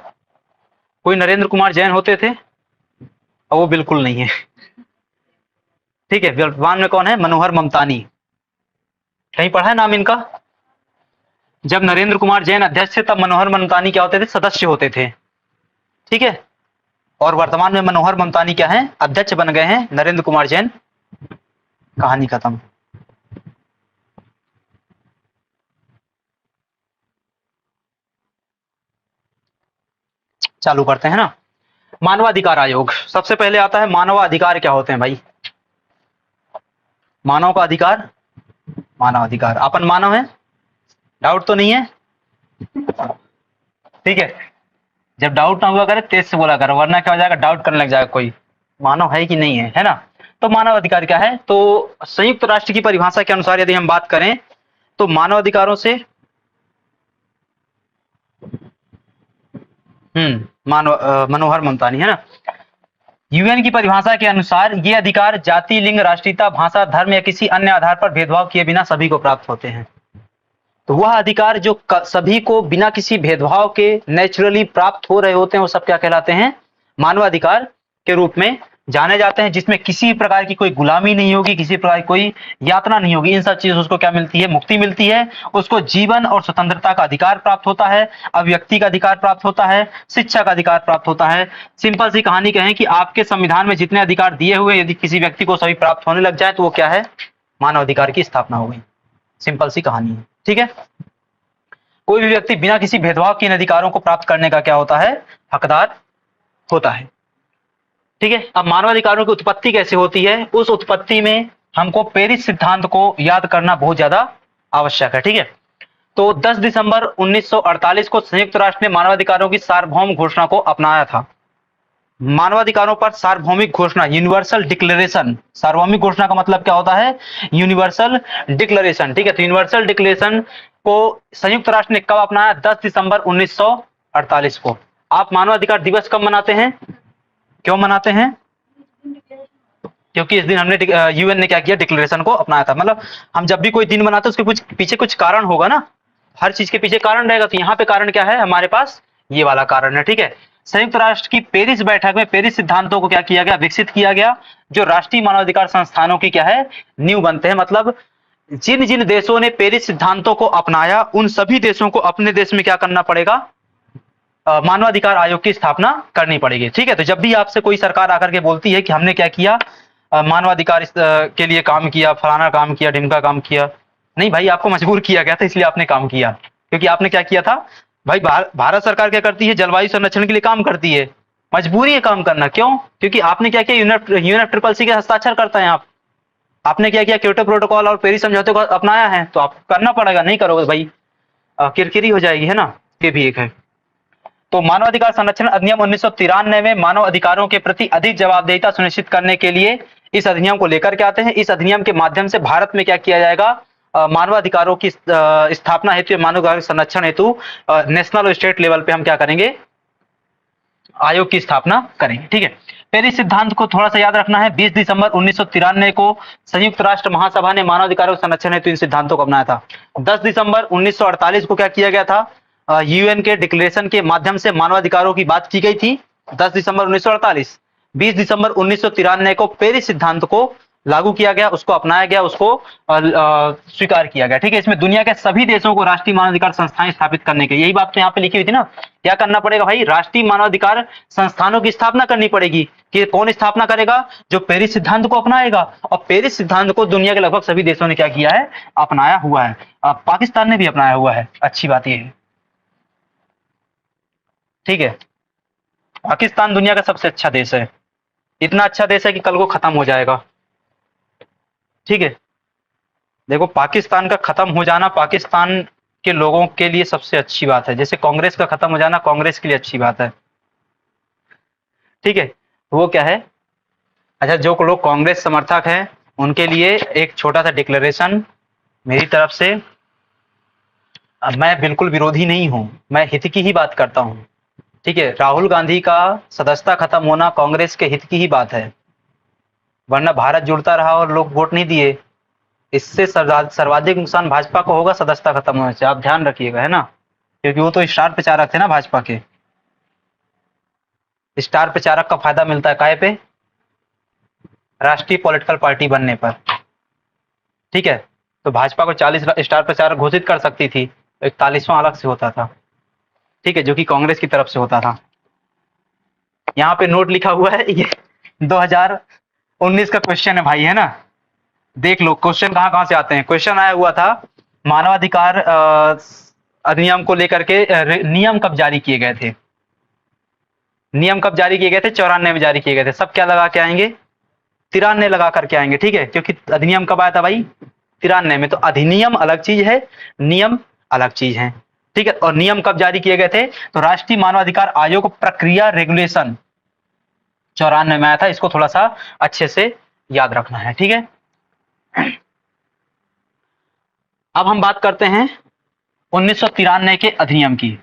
कोई नरेंद्र कुमार जैन होते थे, और वो बिल्कुल नहीं है, ठीक है। वर्तमान में कौन है, मनोहर ममतानी, कहीं पढ़ा है नाम इनका। जब नरेंद्र कुमार जैन अध्यक्ष थे तब मनोहर ममतानी क्या होते थे, सदस्य होते थे, ठीक है। और वर्तमान में मनोहर ममतानी क्या है, अध्यक्ष बन गए हैं, नरेंद्र कुमार जैन, कहानी खत्म। चालू करते हैं ना। मानवाधिकार आयोग, सबसे पहले आता है मानवाधिकार क्या होते हैं भाई। मानव का अधिकार, मानव अधिकार, अपन मानव है, डाउट तो नहीं है, ठीक है। जब डाउट ना हुआ करे तेज से बोला करो, वरना क्या हो जाएगा, डाउट करने लग जाएगा कोई, मानव है कि नहीं है ना। तो मानव अधिकार क्या है, तो संयुक्त राष्ट्र की परिभाषा के अनुसार यदि हम बात करें तो मानव अधिकारों से मनोहर ममतानी है ना। यूएन की परिभाषा के अनुसार ये अधिकार जाति, लिंग, राष्ट्रीयता, भाषा, धर्म या किसी अन्य आधार पर भेदभाव किए बिना सभी को प्राप्त होते हैं। तो वह अधिकार जो सभी को बिना किसी भेदभाव के नेचुरली प्राप्त हो रहे होते हैं, वो सब क्या कहलाते हैं, मानवाधिकार के रूप में जाने जाते हैं। जिसमें किसी प्रकार की कोई गुलामी नहीं होगी, किसी प्रकार की कोई यातना नहीं होगी, इन सब चीजों से उसको क्या मिलती है, मुक्ति मिलती है। उसको जीवन और स्वतंत्रता का अधिकार प्राप्त होता है, अभिव्यक्ति का अधिकार प्राप्त होता है, शिक्षा का अधिकार प्राप्त होता है। सिंपल सी कहानी कहें कि आपके संविधान में जितने अधिकार दिए हुए, यदि किसी व्यक्ति को सभी प्राप्त होने लग जाए तो वो क्या है, मानव अधिकार की स्थापना हो गई। सिंपल सी कहानी है, ठीक है। कोई भी व्यक्ति बिना किसी भेदभाव के इन अधिकारों को प्राप्त करने का क्या होता है, हकदार होता है, ठीक है। अब मानवाधिकारों की उत्पत्ति कैसे होती है, उस उत्पत्ति में हमको पेरिस सिद्धांत को याद करना बहुत ज्यादा आवश्यक है, ठीक है। तो 10 दिसंबर 1948 को संयुक्त राष्ट्र ने मानवाधिकारों की सार्वभौम घोषणा को अपनाया था। मानवाधिकारों पर सार्वभौमिक घोषणा, यूनिवर्सल डिक्लेरेशन, सार्वभौमिक घोषणा का मतलब क्या होता है, यूनिवर्सल डिक्लेरेशन, ठीक है। तो यूनिवर्सल डिक्लेरेशन को संयुक्त राष्ट्र ने कब अपनाया, 10 दिसंबर 1948 को। आप मानवाधिकार दिवस कब मनाते हैं, क्यों मनाते हैं, क्योंकि इस दिन हमने यूएन ने क्या किया, डिक्लेरेशन को अपनाया था। मतलब हम जब भी कोई दिन मनाते हैं उसके कुछ पीछे कुछ कारण होगा ना, हर चीज के पीछे कारण रहेगा। तो यहाँ पे कारण क्या है, हमारे पास ये वाला कारण है, ठीक है। संयुक्त राष्ट्र की पेरिस बैठक में पेरिस सिद्धांतों को क्या किया गया, विकसित किया गया, जो राष्ट्रीय मानवाधिकार संस्थानों की क्या है, नींव बनते हैं। मतलब जिन जिन देशों ने पेरिस सिद्धांतों को अपनाया, उन सभी देशों को अपने देश में क्या करना पड़ेगा, मानवाधिकार आयोग की स्थापना करनी पड़ेगी, ठीक है। तो जब भी आपसे कोई सरकार आकर के बोलती है कि हमने क्या किया, मानवाधिकार के लिए काम किया, फलाना काम किया, ढिमका काम किया, नहीं भाई, आपको मजबूर किया गया था इसलिए आपने काम किया। क्योंकि आपने क्या किया था भाई, भारत सरकार क्या करती है, जलवायु संरक्षण के लिए काम करती है, मजबूरी है काम करना। क्यों, क्योंकि आपने क्या किया, यूएनएफसीसी के हस्ताक्षर करते हैं आप, आपने क्या किया, क्योटो प्रोटोकॉल और पेरिस समझौते को अपनाया है, तो आपको करना पड़ेगा, नहीं करोगे भाई किरकिरी हो जाएगी, है ना। ये भी एक है। तो मानवाधिकार संरक्षण अधिनियम 1993 में मानव अधिकारों के प्रति अधिक जवाबदेहिता सुनिश्चित करने के लिए इस अधिनियम को लेकर के आते हैं। इस अधिनियम के माध्यम से भारत में क्या किया जाएगा, मानवाधिकारों की स्थापना हेतु, मानवाधिकार संरक्षण हेतु नेशनल और स्टेट लेवल पे हम क्या करेंगे, आयोग की स्थापना करेंगे। ठीक है, पेरिस सिद्धांत को थोड़ा सा याद रखना है। 20 दिसंबर 1993 को संयुक्त राष्ट्र महासभा ने मानवाधिकारों के संरक्षण हेतु इन सिद्धांतों को अपनाया था। 10 दिसंबर 1948 को क्या किया गया था, यूएन के डिक्लेरेशन के माध्यम से मानवाधिकारों की बात की गई थी। 10 दिसंबर 1948। 20 दिसंबर 1993 को पेरिस सिद्धांत को लागू किया गया, उसको अपनाया गया, उसको स्वीकार किया गया। ठीक है, इसमें दुनिया के सभी देशों को राष्ट्रीय मानवाधिकार संस्थाएं स्थापित करने के, यही बात तो यहाँ पे लिखी हुई थी ना, क्या करना पड़ेगा भाई, राष्ट्रीय मानवाधिकार संस्थानों की स्थापना करनी पड़ेगी। कि कौन स्थापना करेगा, जो पेरिस सिद्धांत को अपनाएगा। और पेरिस सिद्धांत को दुनिया के लगभग सभी देशों ने क्या किया है, अपनाया हुआ है। पाकिस्तान ने भी अपनाया हुआ है, अच्छी बात यह है। ठीक है, पाकिस्तान दुनिया का सबसे अच्छा देश है, इतना अच्छा देश है कि कल को खत्म हो जाएगा। ठीक है, देखो पाकिस्तान का खत्म हो जाना पाकिस्तान के लोगों के लिए सबसे अच्छी बात है, जैसे कांग्रेस का खत्म हो जाना कांग्रेस के लिए अच्छी बात है। ठीक है, वो क्या है, अच्छा जो लोग कांग्रेस समर्थक हैं उनके लिए एक छोटा सा डिक्लेरेशन मेरी तरफ से। मैं बिल्कुल विरोधी नहीं हूं, मैं हित की ही बात करता हूं। ठीक है, राहुल गांधी का सदस्यता खत्म होना कांग्रेस के हित की ही बात है, वरना भारत जुड़ता रहा और लोग वोट नहीं दिए। इससे सर्वाधिक नुकसान भाजपा को होगा सदस्यता खत्म होने से, आप ध्यान रखिएगा, है ना, क्योंकि वो तो स्टार प्रचारक थे ना भाजपा के। स्टार प्रचारक का फायदा मिलता है काहे पे, राष्ट्रीय पॉलिटिकल पार्टी बनने पर। ठीक है, तो भाजपा को 40 स्टार प्रचारक घोषित कर सकती थी, 41वां अलग से होता था। ठीक है, जो कि कांग्रेस की तरफ से होता था। यहाँ पे नोट लिखा हुआ है, ये 2019 का क्वेश्चन है भाई, है ना, देख लो क्वेश्चन कहाँ कहाँ से आते हैं। क्वेश्चन आया हुआ था मानवाधिकार अधिनियम को लेकर के, नियम कब जारी किए गए थे, नियम कब जारी किए गए थे, 94 में जारी किए गए थे। सब क्या लगा के आएंगे, 93 लगा करके आएंगे। ठीक है, क्योंकि अधिनियम कब आया था भाई, 93 में। तो अधिनियम अलग चीज है, नियम अलग चीज है। ठीक है, और नियम कब जारी किए गए थे, तो राष्ट्रीय मानवाधिकार आयोग प्रक्रिया रेगुलेशन 94 में आया था। इसको थोड़ा सा अच्छे से याद रखना है। ठीक है, अब हम बात करते हैं 1993 के अधिनियम की।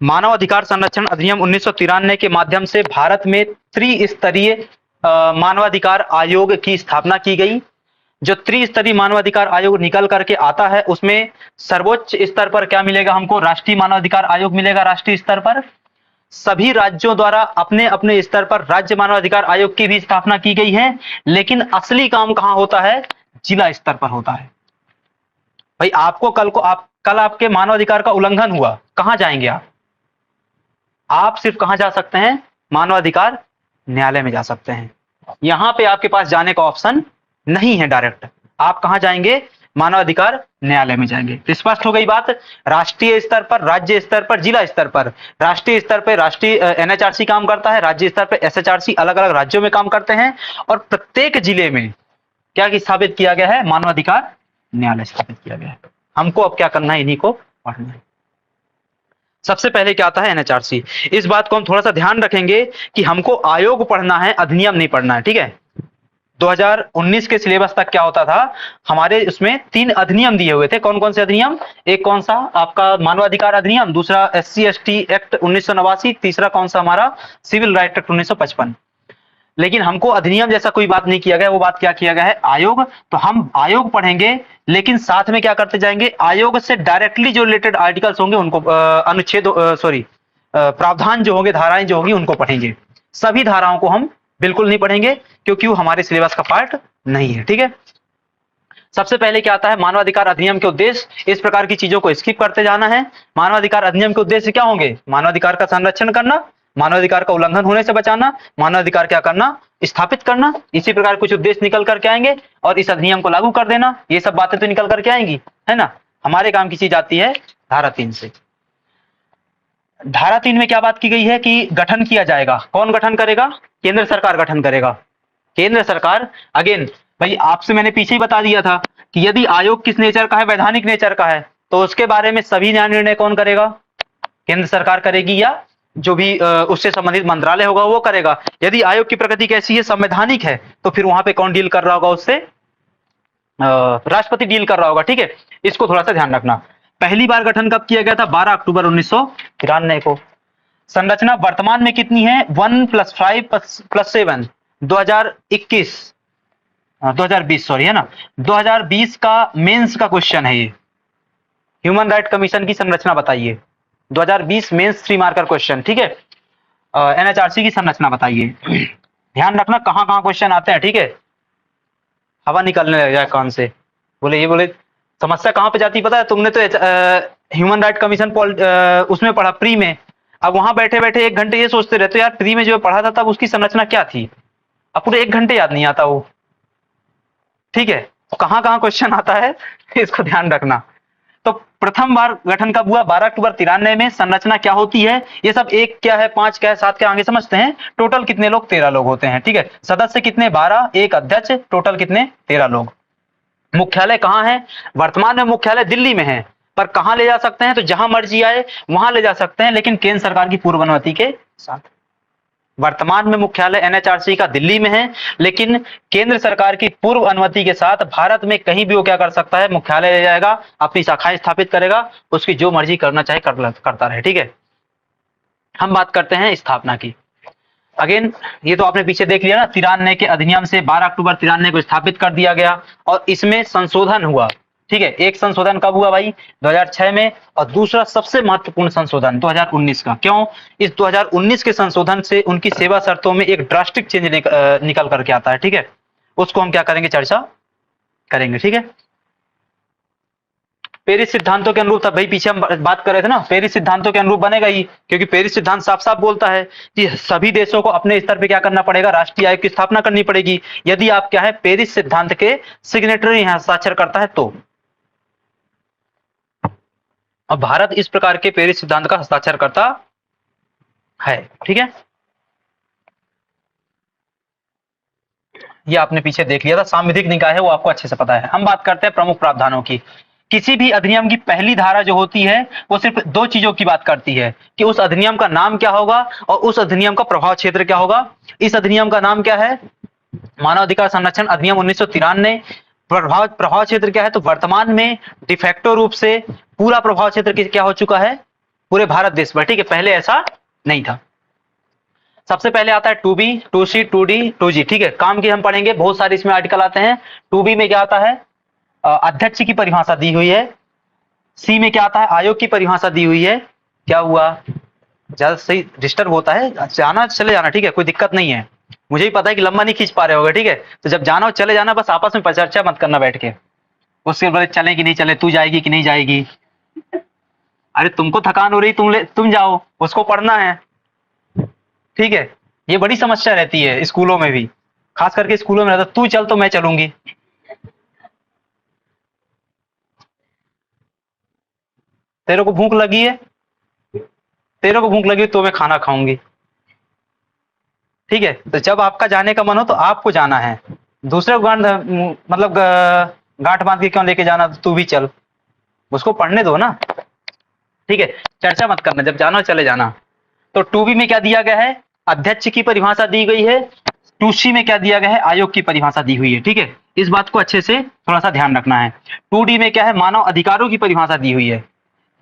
मानव अधिकार संरक्षण अधिनियम 1993 के माध्यम से भारत में त्रिस्तरीय मानवाधिकार आयोग की स्थापना की गई। जो त्रिस्तरीय मानवाधिकार आयोग निकल करके आता है, उसमें सर्वोच्च स्तर पर क्या मिलेगा हमको, राष्ट्रीय मानवाधिकार आयोग मिलेगा। राष्ट्रीय स्तर पर सभी राज्यों द्वारा अपने अपने स्तर पर राज्य मानवाधिकार आयोग की भी स्थापना की गई है, लेकिन असली काम कहां होता है, जिला स्तर पर होता है। भाई आपको कल आपके मानवाधिकार का उल्लंघन हुआ, कहां जाएंगे आप सिर्फ कहां जा सकते हैं, मानवाधिकार न्यायालय में जा सकते हैं। यहां पे आपके पास जाने का ऑप्शन नहीं है डायरेक्ट, आप कहां जाएंगे, मानवाधिकार न्यायालय में जाएंगे। तो स्पष्ट हो गई बात। राष्ट्रीय स्तर पर, राज्य स्तर पर, जिला स्तर पर। राष्ट्रीय स्तर पर राष्ट्रीय एनएचआरसी काम करता है, राज्य स्तर पर एसएचआरसी अलग अलग राज्यों में काम करते हैं, और प्रत्येक जिले में क्या स्थापित किया गया है, मानवाधिकार न्यायालय स्थापित किया गया है। हमको अब क्या करना है, इन्हीं को पढ़ना है। सबसे पहले क्या आता है, एनएचआरसी। इस बात को हम थोड़ा सा ध्यान रखेंगे कि हमको आयोग पढ़ना है, अधिनियम नहीं पढ़ना है। ठीक है, 2019 के सिलेबस तक क्या होता था, हमारे उसमें 3 अधिनियम दिए हुए थे। कौन कौन से अधिनियम, एक कौन सा आपका मानवाधिकार अधिनियम, दूसरा एससी एसटी एक्ट 1989, तीसरा कौन सा हमारा सिविल राइट एक्ट 1955। लेकिन हमको अधिनियम जैसा कोई बात नहीं किया गया, वो बात क्या किया गया है, आयोग। तो हम आयोग पढ़ेंगे, लेकिन साथ में क्या करते जाएंगे, आयोग से डायरेक्टली जो रिलेटेड आर्टिकल्स होंगे उनको अनुच्छेद प्रावधान जो होंगे, धाराएं जो होंगी उनको पढ़ेंगे। सभी धाराओं को हम बिल्कुल नहीं पढ़ेंगे, क्योंकि वो हमारे सिलेबस का पार्ट नहीं है। ठीक है, सबसे पहले क्या आता है, मानवाधिकार अधिनियम के उद्देश्य। इस प्रकार की चीजों को स्किप करते जाना है। मानवाधिकार अधिनियम के उद्देश्य क्या होंगे, मानवाधिकार का संरक्षण करना, मानवाधिकार का उल्लंघन होने से बचाना, मानवाधिकार क्या करना, स्थापित करना। इसी प्रकार कुछ उद्देश्य निकल करके आएंगे, और इस अधिनियम को लागू कर देना। ये सब बातें तो निकल करके आएंगी, है ना। हमारे काम की चीज आती है धारा 3 से। धारा 3 में क्या बात की गई है कि गठन किया जाएगा। कौन गठन करेगा, केंद्र सरकार गठन करेगा। केंद्र सरकार, अगेन भाई आपसे मैंने पीछे ही बता दिया था कि यदि आयोग किस नेचर का है, वैधानिक नेचर का है, तो उसके बारे में सभी निर्णय कौन करेगा? केंद्र सरकार करेगी या जो भी उससे संबंधित मंत्रालय होगा वो करेगा। यदि आयोग की प्रकृति कैसी है, संवैधानिक है, तो फिर वहां पे कौन डील कर रहा होगा उससे? राष्ट्रपति डील कर रहा होगा। ठीक है, इसको थोड़ा सा ध्यान रखना। पहली बार गठन कब किया गया था? 12 अक्टूबर 1993 को। संरचना वर्तमान में कितनी है? 1 + 5 + 7 2021 2020 सॉरी, है ना। 2020 का मेंस का क्वेश्चन है ये। ह्यूमन राइट कमीशन की संरचना बताइए। 2020 मेंस 3 मार्कर क्वेश्चन। ठीक है, एनएचआरसी की संरचना बताइए। ध्यान रखना कहां कहां क्वेश्चन आते हैं। ठीक है, हवा निकलने लग जाए कान से। बोले समस्या कहां पे जाती पता है? तुमने तो ह्यूमन राइट कमीशन उसमें पढ़ा प्री में। अब वहां बैठे बैठे 1 घंटे ये सोचते रहते यार प्री में जो पढ़ा था तब उसकी संरचना क्या थी। अब पूरे 1 घंटे याद नहीं आता वो। ठीक है, तो कहां कहां क्वेश्चन आता है इसको ध्यान रखना। तो प्रथम बार गठन कब हुआ? 12 अक्टूबर 93 में। संरचना क्या होती है? ये सब 1 क्या है, 5 क्या है, 7 क्या, आगे समझते हैं। टोटल कितने लोग? 13 लोग होते हैं। ठीक है, सदस्य कितने? 12, एक अध्यक्ष, टोटल कितने? 13 लोग। मुख्यालय कहां है? वर्तमान में मुख्यालय दिल्ली में है, पर कहां ले जा सकते हैं? तो जहां मर्जी आए वहां ले जा सकते हैं, लेकिन केंद्र सरकार की पूर्व अनुमति के साथ। वर्तमान में मुख्यालय एनएचआरसी का दिल्ली में है, लेकिन केंद्र सरकार की पूर्व अनुमति के साथ भारत में कहीं भी वो क्या कर सकता है? मुख्यालय ले जाएगा, अपनी शाखाएं स्थापित करेगा, उसकी जो मर्जी करना चाहे करता रहे। ठीक है, हम बात करते हैं स्थापना की। अगेन ये तो आपने पीछे देख लिया ना, 93 के अधिनियम से 12 अक्टूबर 93 को स्थापित कर दिया गया और इसमें संशोधन हुआ। ठीक है, एक संशोधन कब हुआ भाई? 2006 में, और दूसरा सबसे महत्वपूर्ण संशोधन 2019 का। क्यों? इस 2019 के संशोधन से उनकी सेवा शर्तों में एक ड्रास्टिक चेंज निकल करके आता है। ठीक है, उसको हम क्या करेंगे? चर्चा करेंगे। ठीक है, पेरिस सिद्धांतों के अनुरूप था भाई, पीछे हम बात कर रहे थे ना, पेरिस सिद्धांतों के अनुरूप बनेगा ही, क्योंकि पेरिस सिद्धांत साफ साफ बोलता है कि सभी देशों को अपने स्तर पे क्या करना पड़ेगा? राष्ट्रीय आयोग की स्थापना करनी पड़ेगी, यदि आप क्या है पेरिस सिद्धांत के सिग्नेटरी हैं, हस्ताक्षर करता है तो। अब भारत इस प्रकार के पेरिस सिद्धांत का हस्ताक्षर करता है। ठीक है, ये आपने पीछे देख लिया था, सांविधिक निकाय है वो आपको अच्छे से पता है। हम बात करते हैं प्रमुख प्रावधानों की। किसी भी अधिनियम की पहली धारा जो होती है वो सिर्फ 2 चीजों की बात करती है कि उस अधिनियम का नाम क्या होगा और उस अधिनियम का प्रभाव क्षेत्र क्या होगा। इस अधिनियम का नाम क्या है? मानव अधिकार संरक्षण अधिनियम 1993। प्रभाव क्षेत्र क्या है? तो वर्तमान में डिफेक्टो रूप से पूरा प्रभाव क्षेत्र क्या हो चुका है? पूरे भारत देश पर। ठीक है, पहले ऐसा नहीं था। सबसे पहले आता है 2B, 2C, 2D, 2G। ठीक है, काम की हम पढ़ेंगे, बहुत सारे इसमें आर्टिकल आते हैं। 2B में क्या आता है? अध्यक्ष की परिभाषा दी हुई है। सी में क्या आता है? आयोग की परिभाषा दी हुई है। क्या हुआ? ज्यादा सही डिस्टर्ब होता है, जाना चले जाना। ठीक है, कोई दिक्कत नहीं है, मुझे भी पता है कि लंबा नहीं खींच पा रहे होगे। ठीक है, तो जब जाना हो चले जाना, बस आपस में चर्चा मत करना बैठ के। उसके बाद चले कि नहीं चले, तू जाएगी कि नहीं जाएगी। अरे तुमको थकान हो रही, तुम जाओ, उसको पढ़ना है। ठीक है, ये बड़ी समस्या रहती है स्कूलों में भी, खास करके स्कूलों में रहता, तू चल तो मैं चलूंगी। तेरे को भूख लगी है, तेरे को भूख लगी तो मैं खाना खाऊंगी। ठीक है, तो जब आपका जाने का मन हो तो आपको जाना है, दूसरे को मतलब गांठ बांध के क्यों लेके जाना? तू भी चल, उसको पढ़ने दो ना। ठीक है, चर्चा मत करना, जब जाना चले जाना। तो 2B में क्या दिया गया है? अध्यक्ष की परिभाषा दी गई है। 2C में क्या दिया गया है? आयोग की परिभाषा दी हुई है। ठीक है, इस बात को अच्छे से थोड़ा सा ध्यान रखना है। 2D में क्या है? मानव अधिकारों की परिभाषा दी हुई है।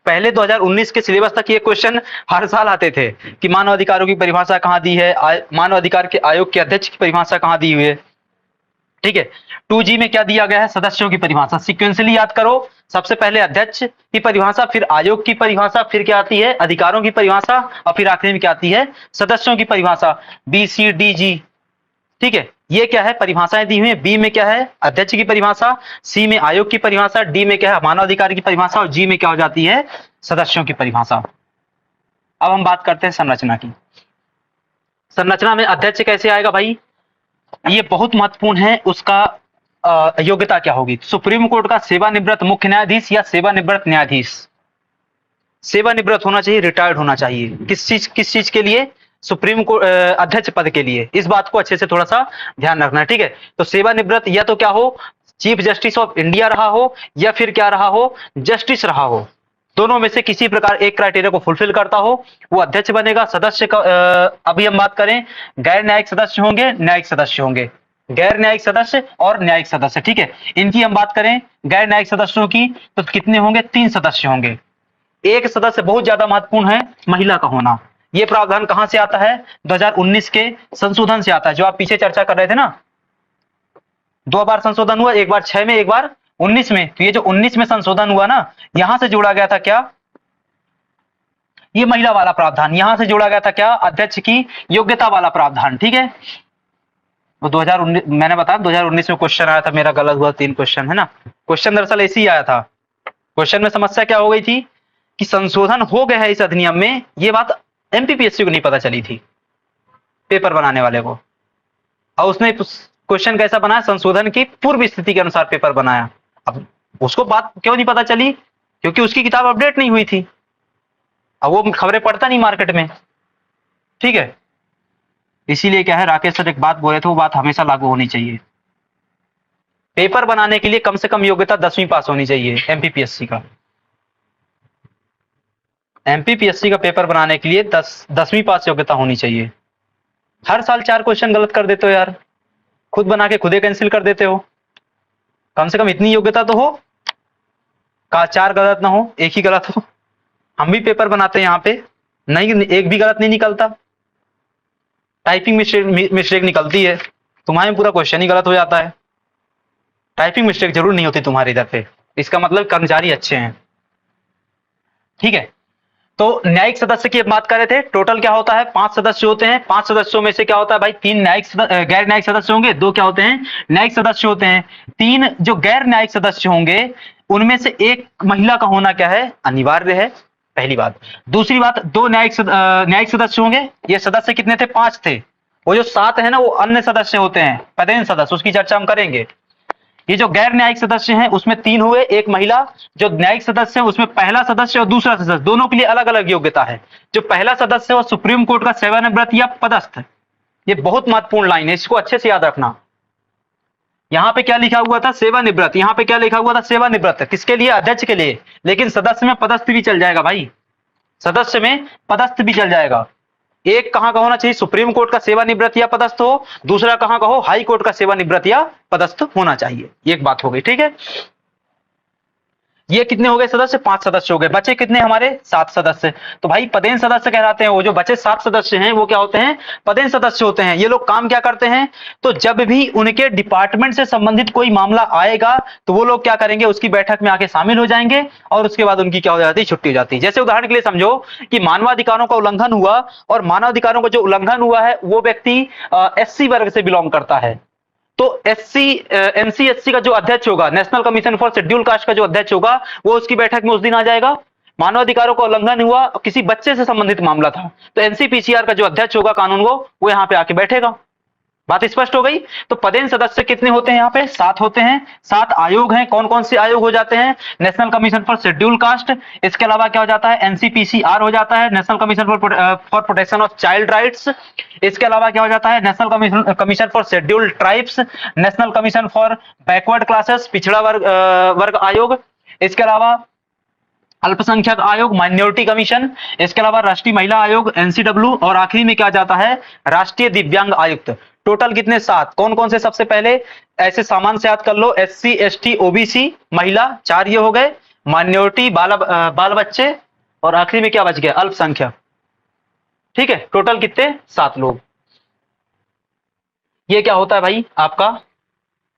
पहले 2019 के सिलेबस तक ये क्वेश्चन हर साल आते थे कि मानव अधिकारों की परिभाषा कहाँ दी है, मानव अधिकार के आयोग के अध्यक्ष की परिभाषा कहाँ दी हुई है। ठीक है, 2G में क्या दिया गया है? सदस्यों की परिभाषा। सिक्वेंशियली याद करो, सबसे पहले अध्यक्ष की परिभाषा, फिर आयोग की परिभाषा, फिर क्या आती है? अधिकारों की परिभाषा, और फिर आखिरी में क्या आती है? सदस्यों की परिभाषा। BCDG। ठीक है, ये क्या है? परिभाषाएं दी हुई है। बी में क्या है? अध्यक्ष की परिभाषा, सी में आयोग की परिभाषा, डी में क्या है? मानव अधिकार की परिभाषा, और जी में क्या हो जाती है? सदस्यों की परिभाषा। अब हम बात करते हैं संरचना की। संरचना में अध्यक्ष कैसे आएगा भाई? ये बहुत महत्वपूर्ण है, उसका योग्यता क्या होगी? सुप्रीम कोर्ट का सेवानिवृत्त मुख्य न्यायाधीश या सेवानिवृत्त न्यायाधीश। सेवानिवृत्त होना चाहिए, रिटायर्ड होना चाहिए। किस चीज के लिए? सुप्रीम कोर्ट अध्यक्ष पद के लिए। इस बात को अच्छे से थोड़ा सा ध्यान रखना है, ठीक है। तो सेवानिवृत्त या तो क्या हो, चीफ जस्टिस ऑफ इंडिया रहा हो, या फिर क्या रहा हो, जस्टिस रहा हो। दोनों में से किसी प्रकार एक क्राइटेरिया को फुलफिल करता हो, वो अध्यक्ष बनेगा। सदस्य का अभी हम बात करें, गैर न्यायिक सदस्य होंगे, न्यायिक सदस्य होंगे, गैर न्यायिक सदस्य और न्यायिक सदस्य, ठीक है। इनकी हम बात करें गैर न्यायिक सदस्यों की, तो कितने होंगे, 3 सदस्य होंगे। एक सदस्य बहुत ज्यादा महत्वपूर्ण है, महिला का होना। ये प्रावधान कहां से आता है, 2019 के संशोधन से आता है, जो आप पीछे चर्चा कर रहे थे ना। 2 बार संशोधन हुआ, एक बार 6 में, एक बार 19 में। तो ये जो 19 में संशोधन हुआ ना, यहां से जोड़ा गया था क्या, ये महिला वाला प्रावधान, यहां से जोड़ा गया था क्या, अध्यक्ष की योग्यता वाला प्रावधान, ठीक है। वो 2019 मैंने बताया 2019 में क्वेश्चन आया था, मेरा गलत हुआ, 3 क्वेश्चन है ना। क्वेश्चन दरअसल ऐसे ही आया था। क्वेश्चन में समस्या क्या हो गई थी कि संशोधन हो गया है इस अधिनियम में, ये बात एमपीपीएससी को नहीं पता चली थी, पेपर बनाने वाले को। और उसने क्वेश्चन कैसा बनाया, संशोधन की पूर्व स्थिति के अनुसार पेपर बनाया। अब उसको बात क्यों नहीं पता चली, क्योंकि उसकी किताब अपडेट नहीं हुई थी। अब वो खबरें पढ़ता नहीं मार्केट में, ठीक है। इसीलिए क्या है, राकेश सर एक बात बोले थे, वो बात हमेशा लागू होनी चाहिए। पेपर बनाने के लिए कम से कम योग्यता 10वीं पास होनी चाहिए एमपीपीएससी का। एमपीपीएससी का पेपर बनाने के लिए 10वीं पास योग्यता होनी चाहिए। हर साल 4 क्वेश्चन गलत कर देते हो यार, खुद बना के खुद ही कैंसिल कर देते हो। कम से कम इतनी योग्यता तो हो, का 4 गलत ना हो, एक ही गलत हो। हम भी पेपर बनाते हैं यहाँ पे, नहीं एक भी गलत नहीं निकलता, टाइपिंग मिस्टेक निकलती है, तुम्हारे पूरा क्वेश्चन ही गलत हो जाता है। टाइपिंग मिस्टेक जरूर नहीं होती तुम्हारे इधर पे, इसका मतलब कर्मचारी अच्छे हैं, ठीक है। तो न्यायिक सदस्य की बात कर रहे थे, टोटल क्या होता है, 5 सदस्य होते हैं। 5 सदस्यों में से क्या होता है भाई, 3 गैर न्यायिक सदस्य होंगे, 2 क्या होते हैं, न्यायिक सदस्य होते हैं। 3 जो गैर न्यायिक सदस्य होंगे, उनमें से एक महिला का होना क्या है, अनिवार्य है, पहली बात। दूसरी बात, 2 न्यायिक सदस्य होंगे। ये सदस्य कितने थे, 5 थे। वो जो 7 है ना, वो अन्य सदस्य होते हैं, पदेन सदस्य, उसकी चर्चा हम करेंगे। ये जो गैर न्यायिक सदस्य हैं, उसमें 3 हुए, एक महिला। जो न्यायिक सदस्य है, उसमें पहला सदस्य और दूसरा सदस्य, दोनों के लिए अलग अलग योग्यता है। जो पहला सदस्य है वो सुप्रीम कोर्ट का सेवानिवृत्त या पदस्थ। ये बहुत महत्वपूर्ण लाइन है, इसको अच्छे से याद रखना। यहां पे क्या लिखा हुआ था, सेवानिवृत्त, यहां पे क्या लिखा हुआ था, सेवानिवृत्त। किसके लिए, अध्यक्ष के लिए। लेकिन सदस्य में पदस्थ भी चल जाएगा भाई, सदस्य में पदस्थ भी चल जाएगा। एक कहां का होना चाहिए, सुप्रीम कोर्ट का सेवानिवृत्त या पदस्थ हो, दूसरा कहां का हो, हाई कोर्ट का सेवानिवृत्त या पदस्थ होना चाहिए। एक बात हो गई, ठीक है। ये कितने हो गए सदस्य, 5 सदस्य हो गए। बचे कितने हमारे, 7 सदस्य। तो भाई पदेन सदस्य कहलाते हैं वो जो बचे 7 सदस्य हैं, वो क्या होते हैं, पदेन सदस्य होते हैं। ये लोग काम क्या करते हैं, तो जब भी उनके डिपार्टमेंट से संबंधित कोई मामला आएगा, तो वो लोग क्या करेंगे, उसकी बैठक में आके शामिल हो जाएंगे, और उसके बाद उनकी क्या हो जाती है, छुट्टी हो जाती है। जैसे उदाहरण के लिए समझो कि मानवाधिकारों का उल्लंघन हुआ, और मानवाधिकारों का जो उल्लंघन हुआ है, वो व्यक्ति एससी वर्ग से बिलोंग करता है। तो एनसीएससी का जो अध्यक्ष होगा, national commission for schedule caste का जो अध्यक्ष होगा, वो उसकी बैठक में उस दिन आ जाएगा। मानवाधिकारों का उल्लंघन हुआ, किसी बच्चे से संबंधित मामला था, तो एनसीपीसीआर का जो अध्यक्ष होगा कानून वो यहां पे आके बैठेगा। बात स्पष्ट हो गई। तो पदेन सदस्य कितने होते हैं, यहाँ पे 7 होते हैं। 7 आयोग हैं, कौन कौन से आयोग हो जाते हैं, national commission for schedule caste, इसके अलावा क्या हो जाता है, एनसीपीसीआर हो जाता है, national commission for protection of child rights. इसके अलावा क्या हो जाता है, national commission for schedule tribes, national commission for backward classes, पिछड़ा वर्ग आयोग। इसके अलावा अल्पसंख्यक आयोग, माइनॉरिटी कमीशन। इसके अलावा राष्ट्रीय महिला आयोग, एनसीडब्ल्यू। और आखिरी में क्या जाता है, राष्ट्रीय दिव्यांग आयुक्त। टोटल कितने, 7। कौन कौन से, सबसे पहले ऐसे सामान से याद कर लो, एससी एसटी ओबीसी महिला, 4 ये हो गए। माइनॉरिटी बाल बच्चे, और आखिरी में क्या बच गया, अल्पसंख्यक। ठीक है, टोटल कितने, 7 लोग। ये क्या होता है भाई, आपका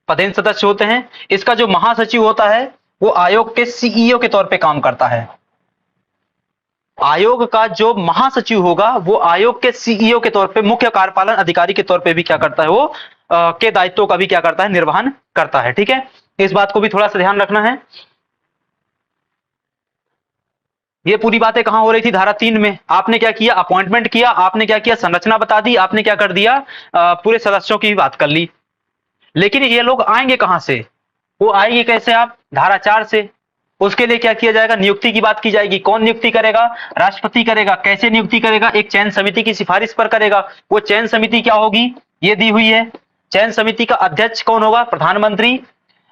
पदेन सदस्य होते हैं। इसका जो महासचिव होता है, वो आयोग के सीईओ के तौर पे काम करता है। आयोग का जो महासचिव होगा, वो आयोग के सीईओ के तौर पे, मुख्य कार्यपालन अधिकारी के तौर पे भी क्या करता है, वो के दायित्वों का भी क्या करता है, निर्वहन करता है। ठीक है, इस बात को भी थोड़ा सा ध्यान रखना है। ये पूरी बातें कहां हो रही थी, धारा 3 में। आपने क्या किया, अपॉइंटमेंट किया, आपने क्या किया, संरचना बता दी, आपने क्या कर दिया, पूरे सदस्यों की भी बात कर ली। लेकिन ये लोग आएंगे कहां से, वो आएंगे कैसे, आप धारा 4 से। उसके लिए क्या किया जाएगा, नियुक्ति की बात की जाएगी। कौन नियुक्ति करेगा, राष्ट्रपति करेगा। कैसे नियुक्ति करेगा, एक चयन समिति की सिफारिश पर करेगा। वो चयन समिति क्या होगी, ये दी हुई है। चयन समिति का अध्यक्ष कौन होगा, प्रधानमंत्री,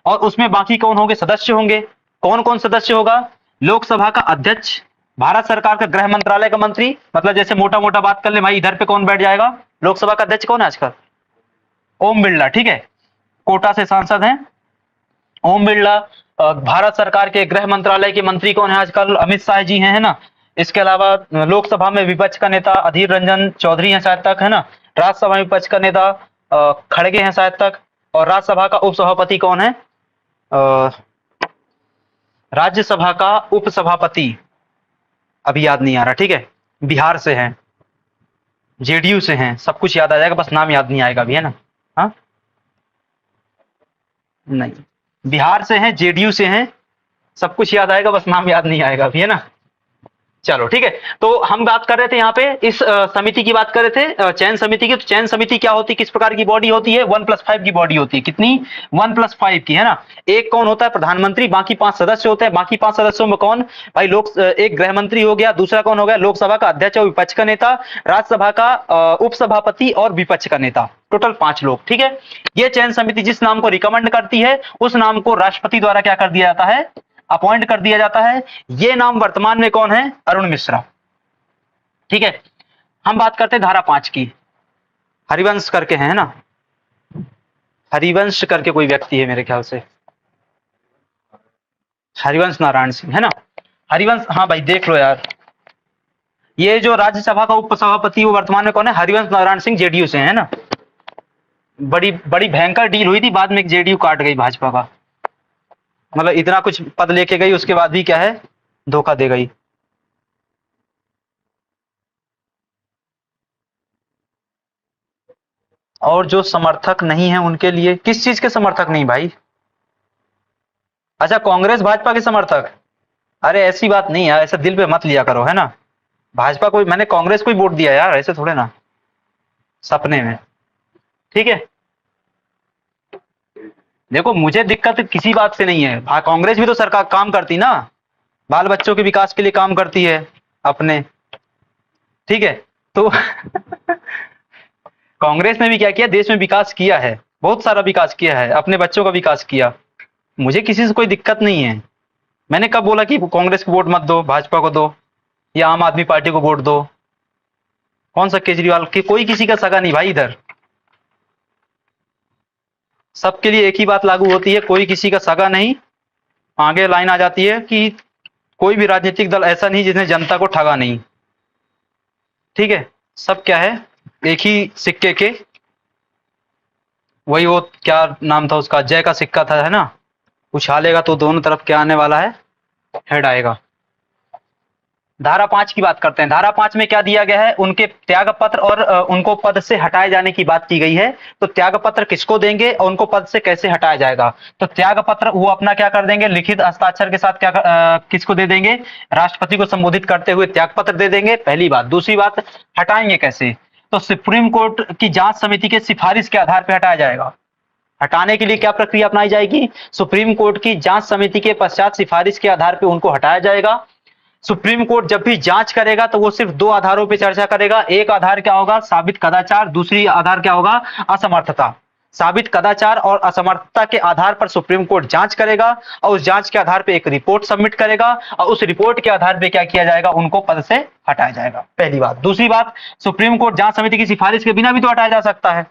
और उसमें बाकी कौन होंगे, सदस्य होंगे। कौन कौन सदस्य होगा, लोकसभा का अध्यक्ष, भारत सरकार का गृह मंत्रालय का मंत्री, मतलब जैसे मोटा मोटा बात कर ले भाई, इधर पे कौन बैठ जाएगा, लोकसभा का अध्यक्ष कौन है आजकल, ओम बिरला, ठीक है, कोटा से सांसद हैं ओम बिरला। भारत सरकार के गृह मंत्रालय के मंत्री कौन है आजकल, अमित शाह जी हैं, है ना। इसके अलावा लोकसभा में विपक्ष का नेता अधीर रंजन चौधरी हैं शायद तक, है ना। राज्यसभा में विपक्ष का नेता खड़गे हैं शायद तक। और राज्यसभा का उपसभापति कौन है, राज्यसभा का उपसभापति अभी याद नहीं आ रहा, ठीक है, बिहार से हैं, जेडीयू से हैं, सब कुछ याद आ जाएगा, बस नाम याद नहीं आएगा अभी, है ना। हाँ नहीं, बिहार से हैं, जेडीयू से हैं, सब कुछ याद आएगा, बस नाम याद नहीं आएगा अभी, है ना। चलो ठीक है, तो हम बात कर रहे थे यहाँ पे इस समिति की बात कर रहे थे, चयन समिति की। तो चयन समिति क्या होती है, किस प्रकार की बॉडी होती है, 1+5 की बॉडी होती है। कितनी, 1+5 की, है ना। एक कौन होता है, प्रधानमंत्री, बाकी 5 सदस्य होते हैं। बाकी 5 सदस्यों में कौन भाई, लोक एक गृह मंत्री हो गया, दूसरा कौन हो गया, लोकसभा का अध्यक्ष और विपक्ष का नेता, राज्यसभा का उपसभापति और विपक्ष का नेता, टोटल 5 लोग, ठीक है। ये चयन समिति जिस नाम को रिकमेंड करती है उस नाम को राष्ट्रपति द्वारा क्या कर दिया जाता है, अपॉइंट कर दिया जाता है। ये नाम वर्तमान में कौन है, अरुण मिश्रा, ठीक है। हम बात करते हैं धारा 5 की, हरिवंश करके है ना, हरिवंश करके कोई व्यक्ति है मेरे ख्याल से, हरिवंश नारायण सिंह, है ना। हरिवंश, हाँ भाई देख लो यार, ये जो राज्यसभा का उपसभापति वो वर्तमान में कौन है, हरिवंश नारायण सिंह, जेडीयू से, है ना। बड़ी बड़ी भयंकर डील हुई थी, बाद में जेडीयू काट गई भाजपा का, मतलब इतना कुछ पद लेके गई, उसके बाद भी क्या है, धोखा दे गई। और जो समर्थक नहीं है उनके लिए, किस चीज के समर्थक नहीं भाई, अच्छा कांग्रेस भाजपा के समर्थक, अरे ऐसी बात नहीं यार, ऐसे दिल पे मत लिया करो, है ना। भाजपा को, मैंने कांग्रेस को ही वोट दिया यार, ऐसे थोड़े ना, सपने में, ठीक है। देखो मुझे दिक्कत किसी बात से नहीं है, कांग्रेस भी तो सरकार काम करती ना, बाल बच्चों के विकास के लिए काम करती है अपने, ठीक है। तो कांग्रेस ने भी क्या किया, देश में विकास किया है, बहुत सारा विकास किया है, अपने बच्चों का विकास किया। मुझे किसी से कोई दिक्कत नहीं है। मैंने कब बोला कि कांग्रेस को वोट मत दो, भाजपा को दो, या आम आदमी पार्टी को वोट दो। कौन सा केजरीवाल के, कोई किसी का सगा नहीं भाई इधर, सबके लिए एक ही बात लागू होती है, कोई किसी का सगा नहीं। आगे लाइन आ जाती है कि कोई भी राजनीतिक दल ऐसा नहीं जिसने जनता को ठगा नहीं, ठीक है। सब क्या है, एक ही सिक्के के, वही वो क्या नाम था उसका, जय का सिक्का था, है ना। उछालेगा तो दोनों तरफ क्या आने वाला है, हेड आएगा। धारा 5 की बात करते हैं। धारा 5 में क्या दिया गया है, उनके त्याग पत्र और उनको पद से हटाए जाने की बात की गई है। तो त्याग पत्र किसको देंगे और उनको पद से कैसे हटाया जाएगा, तो त्याग पत्र वो अपना क्या कर देंगे, लिखित हस्ताक्षर के साथ क्या किसको दे देंगे, राष्ट्रपति को संबोधित करते हुए त्याग पत्र दे देंगे, पहली बात। दूसरी बात, हटाएंगे कैसे, तो सुप्रीम कोर्ट की जांच समिति के सिफारिश के आधार पर हटाया जाएगा। हटाने के लिए क्या प्रक्रिया अपनाई जाएगी, सुप्रीम कोर्ट की जांच समिति के पश्चात सिफारिश के आधार पर उनको हटाया जाएगा। सुप्रीम कोर्ट जब भी जांच करेगा तो वो सिर्फ 2 आधारों पर चर्चा करेगा। एक आधार क्या होगा, साबित कदाचार, दूसरी आधार क्या होगा, असमर्थता। साबित कदाचार और असमर्थता के आधार पर सुप्रीम कोर्ट जांच करेगा और उस जांच के आधार पर एक रिपोर्ट सबमिट करेगा और उस रिपोर्ट के आधार पर क्या किया जाएगा, उनको पद से हटाया जाएगा, पहली बात। दूसरी बात, सुप्रीम कोर्ट जांच समिति की सिफारिश के बिना भी तो हटाया जा सकता है।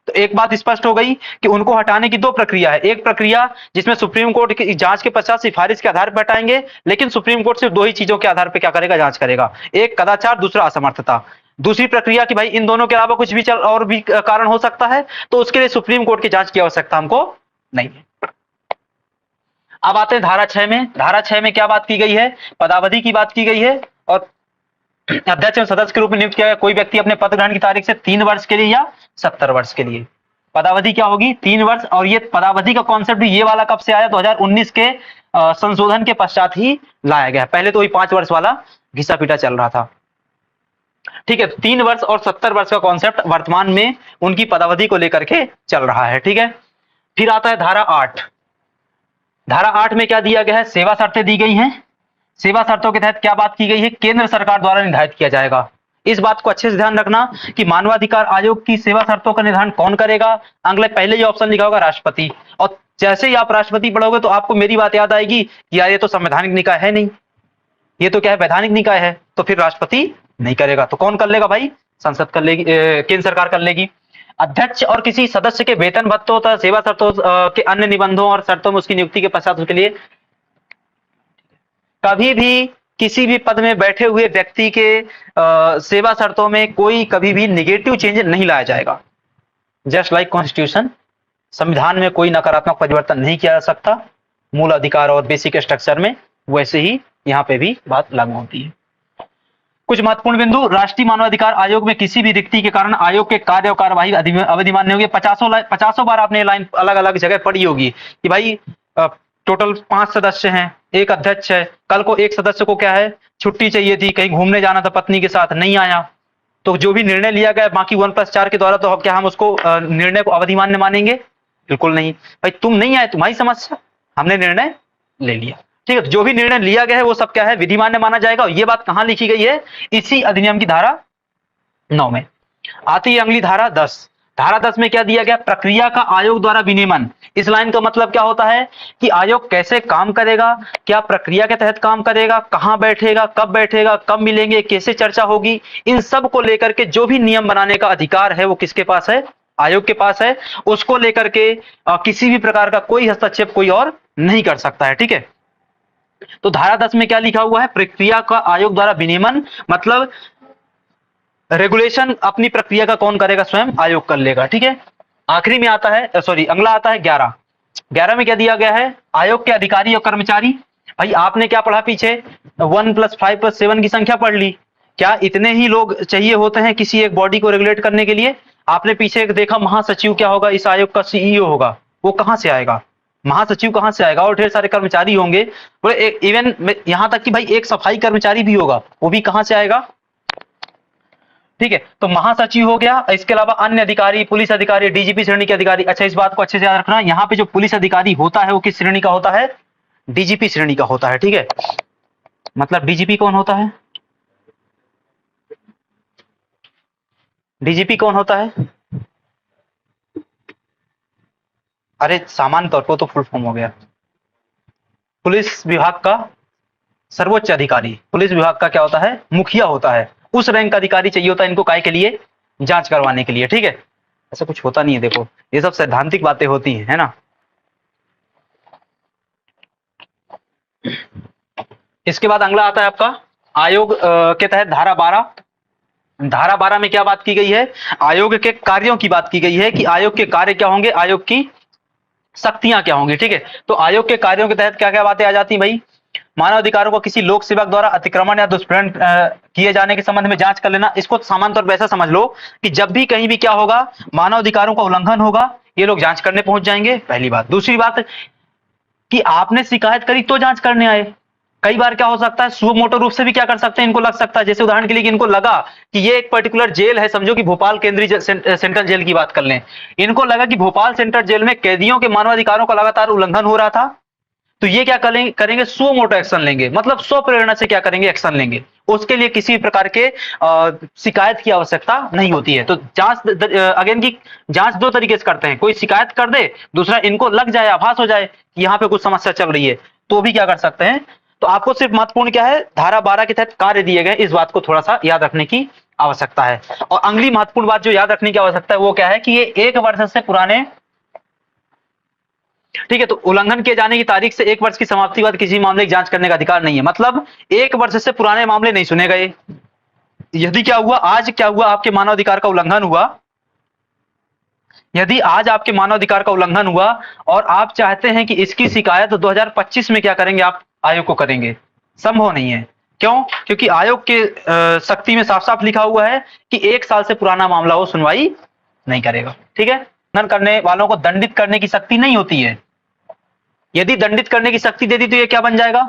तो एक बात स्पष्ट हो गई कि उनको हटाने की 2 प्रक्रिया है। एक प्रक्रिया जिसमें सुप्रीम कोर्ट की जांच के पश्चात सिफारिश के आधार पर हटाएंगे, लेकिन सुप्रीम कोर्ट सिर्फ 2 ही चीजों के आधार पर क्या करेगा, जांच करेगा, एक कदाचार, दूसरा असमर्थता। दूसरी प्रक्रिया कि भाई इन दोनों के अलावा कुछ भी और भी कारण हो सकता है, तो उसके लिए सुप्रीम कोर्ट की जांच की आवश्यकता हमको नहीं है। अब आते हैं धारा 6 में। धारा 6 में क्या बात की गई है, पदावधि की बात की गई है और अध्यक्ष और सदस्य के रूप में नियुक्त किया गया कोई व्यक्ति अपने पद ग्रहण की तारीख से 3 वर्ष के लिए या 70 वर्ष के लिए। पदावधि क्या होगी, 3 वर्ष। और ये पदावधि का कॉन्सेप्ट भी ये वाला कब से आया, 2019 के संशोधन के पश्चात ही लाया गया। पहले तो वही 5 वर्ष वाला घिसा पीटा चल रहा था, ठीक है। 3 वर्ष और 70 वर्ष का कॉन्सेप्ट वर्तमान में उनकी पदावधि को लेकर के चल रहा है, ठीक है। फिर आता है धारा 8। धारा 8 में क्या दिया गया है, सेवा शर्तें दी गई हैं। सेवा शर्तों के तहत क्या बात की गई है, केंद्र सरकार द्वारा निर्धारित किया जाएगा। इस बात को अच्छे से ध्यान रखना कि मानवाधिकार आयोग की सेवा शर्तों का निर्धारण कौन करेगा। अगले पहले ही ऑप्शन लिखा होगा राष्ट्रपति, और जैसे ही आप राष्ट्रपति पढ़ोगे तो आपको मेरी बात याद आएगी कि यार ये तो संवैधानिक निकाय है नहीं, ये तो क्या है, वैधानिक निकाय है, तो फिर राष्ट्रपति नहीं करेगा, तो कौन कर लेगा भाई, संसद कर लेगी, केंद्र सरकार कर लेगी। अध्यक्ष और किसी सदस्य के वेतन भत्तों तथा सेवा शर्तों के अन्य निबंधों और शर्तों में उसकी नियुक्ति के पश्चात उसके लिए कभी भी किसी भी पद में बैठे हुए व्यक्ति के सेवा शर्तों में कोई कभी भी निगेटिव चेंज नहीं लाया जाएगा। जस्ट लाइक कॉन्स्टिट्यूशन, संविधान में कोई नकारात्मक परिवर्तन नहीं किया जा सकता मूल अधिकार और बेसिक स्ट्रक्चर में, वैसे ही यहाँ पे भी बात लागू होती है। कुछ महत्वपूर्ण बिंदु, राष्ट्रीय मानवाधिकार आयोग में किसी भी रिक्ति के कारण आयोग के कार्य और कार्यवाही अवधि मान्य होगी। 50 बार आपने लाइन अलग अलग जगह पढ़ी होगी कि भाई टोटल 5 सदस्य हैं, एक अध्यक्ष है, कल को एक सदस्य को क्या है, छुट्टी चाहिए थी, कहीं घूमने जाना था पत्नी के साथ, नहीं आया, तो जो भी निर्णय लिया गया बाकी 1+4 के द्वारा, तो क्या हम उसको निर्णय को अवधि मान्य मानेंगे? बिल्कुल नहीं भाई, तुम नहीं आए तुम्हारी समस्या, हमने निर्णय ले लिया, ठीक है। जो भी निर्णय लिया गया है वो सब क्या है, विधिमान्य माना जाएगा। और ये बात कहां लिखी गई है, इसी अधिनियम की धारा 9 में। आती है अगली धारा 10। धारा 10 में क्या दिया गया, प्रक्रिया का आयोग द्वारा विनियमन। इस लाइन का मतलब क्या होता है कि आयोग कैसे काम करेगा, क्या प्रक्रिया के तहत काम करेगा, कहां बैठेगा, कब मिलेंगे, कैसे चर्चा होगी, इन सब को लेकर के जो भी नियम बनाने का अधिकार है वो किसके पास है, आयोग के पास है। उसको लेकर के किसी भी प्रकार का कोई हस्तक्षेप कोई और नहीं कर सकता है, ठीक है। तो धारा 10 में क्या लिखा हुआ है, प्रक्रिया का आयोग द्वारा विनियमन, मतलब रेगुलेशन अपनी प्रक्रिया का कौन करेगा, स्वयं आयोग कर लेगा, ठीक है। आखिरी में आता है, सॉरी अगला आता है 11। 11 में क्या दिया गया है, आयोग के अधिकारी और कर्मचारी। भाई आपने क्या पढ़ा पीछे, 1+5+7 की संख्या पढ़ ली, क्या इतने ही लोग चाहिए होते हैं किसी एक बॉडी को रेगुलेट करने के लिए? आपने पीछे देखा महासचिव क्या होगा, इस आयोग का सीईओ होगा, वो कहां से आएगा, महासचिव कहां से आएगा, और ढेर सारे कर्मचारी होंगे, बोले इवन यहां तक कि भाई एक सफाई कर्मचारी भी होगा, वो भी कहां से आएगा, ठीक है। तो महासचिव हो गया, इसके अलावा अन्य अधिकारी, पुलिस अधिकारी, डीजीपी श्रेणी के अधिकारी। अच्छा, इस बात को अच्छे से याद रखना, यहाँ पे जो पुलिस अधिकारी होता है वो किस श्रेणी का होता है, डीजीपी श्रेणी का होता है, ठीक है। मतलब डीजीपी कौन होता है, डीजीपी कौन होता है, अरे सामान्य तौर पर तो फुल फॉर्म हो गया, पुलिस विभाग का सर्वोच्च अधिकारी, पुलिस विभाग का क्या होता है, मुखिया होता है, उस रैंक का अधिकारी चाहिए होता है इनको काय के लिए, जांच करवाने के लिए, ठीक है। ऐसा कुछ होता नहीं है, देखो ये सब सैद्धांतिक बातें होती हैं, है ना। इसके बाद अगला आता है आपका आयोग के तहत धारा 12। धारा 12 में क्या बात की गई है, आयोग के कार्यों की बात की गई है कि आयोग के कार्य क्या होंगे, आयोग की शक्तियां क्या होंगी, ठीक है। तो आयोग के कार्यों के तहत क्या क्या बातें आ जाती हैं भाई, मानव अधिकारों को किसी लोक सेवक द्वारा अतिक्रमण या दुष्प्रेरण किए जाने के संबंध में जांच कर लेना। इसको सामान्य तौर पर ऐसा समझ लो कि जब भी कहीं भी क्या होगा, मानव अधिकारों का उल्लंघन होगा, ये लोग जांच करने पहुंच जाएंगे, पहली बात। दूसरी बात कि आपने शिकायत करी तो जांच करने आए। कई बार क्या हो सकता है, सुओ मोटो रूप से भी क्या कर सकते हैं, इनको लग सकता है, जैसे उदाहरण के लिए कि इनको लगा कि ये एक पर्टिकुलर जेल है, समझो कि भोपाल केंद्रीय सेंट्रल जेल की बात कर लें, इनको लगा कि भोपाल सेंट्रल जेल में कैदियों के मानवाधिकारों का लगातार उल्लंघन हो रहा था, तो ये क्या करेंगे, सुओ मोटो एक्शन लेंगे, मतलब स्व प्रेरणा से क्या करेंगे, एक्शन लेंगे। उसके लिए किसी प्रकार के शिकायत की आवश्यकता नहीं होती है। तो जांच अगेन की जांच दो तरीके से करते हैं, कोई शिकायत कर दे, दूसरा इनको लग जाए, आभास हो जाए कि यहाँ पे कुछ समस्या चल रही है, तो भी क्या कर सकते हैं। तो आपको सिर्फ महत्वपूर्ण क्या है, धारा 12 के तहत कार्य दिए गए, इस बात को थोड़ा सा याद रखने की आवश्यकता है। और अगली महत्वपूर्ण बात जो याद रखने की आवश्यकता है वो क्या है कि ये 1 वर्ष से पुराने, ठीक है, तो उल्लंघन किए जाने की तारीख से 1 वर्ष की समाप्ति के बाद किसी मामले की जांच करने का अधिकार नहीं है। मतलब 1 वर्ष से पुराने मामले नहीं सुने गए। यदि क्या हुआ, आज क्या हुआ, आपके मानवाधिकार का उल्लंघन हुआ, यदि आज आपके मानवाधिकार का उल्लंघन हुआ और आप चाहते हैं कि इसकी शिकायत 2025 में क्या करेंगे, आप आयोग को करेंगे, संभव नहीं है। क्यों? क्योंकि आयोग के शक्ति में साफ साफ लिखा हुआ है कि 1 साल से पुराना मामला हो सुनवाई नहीं करेगा, ठीक है। उल्लंघन करने वालों को दंडित करने की शक्ति नहीं होती है। यदि दंडित करने की शक्ति दे दी तो ये क्या बन जाएगा,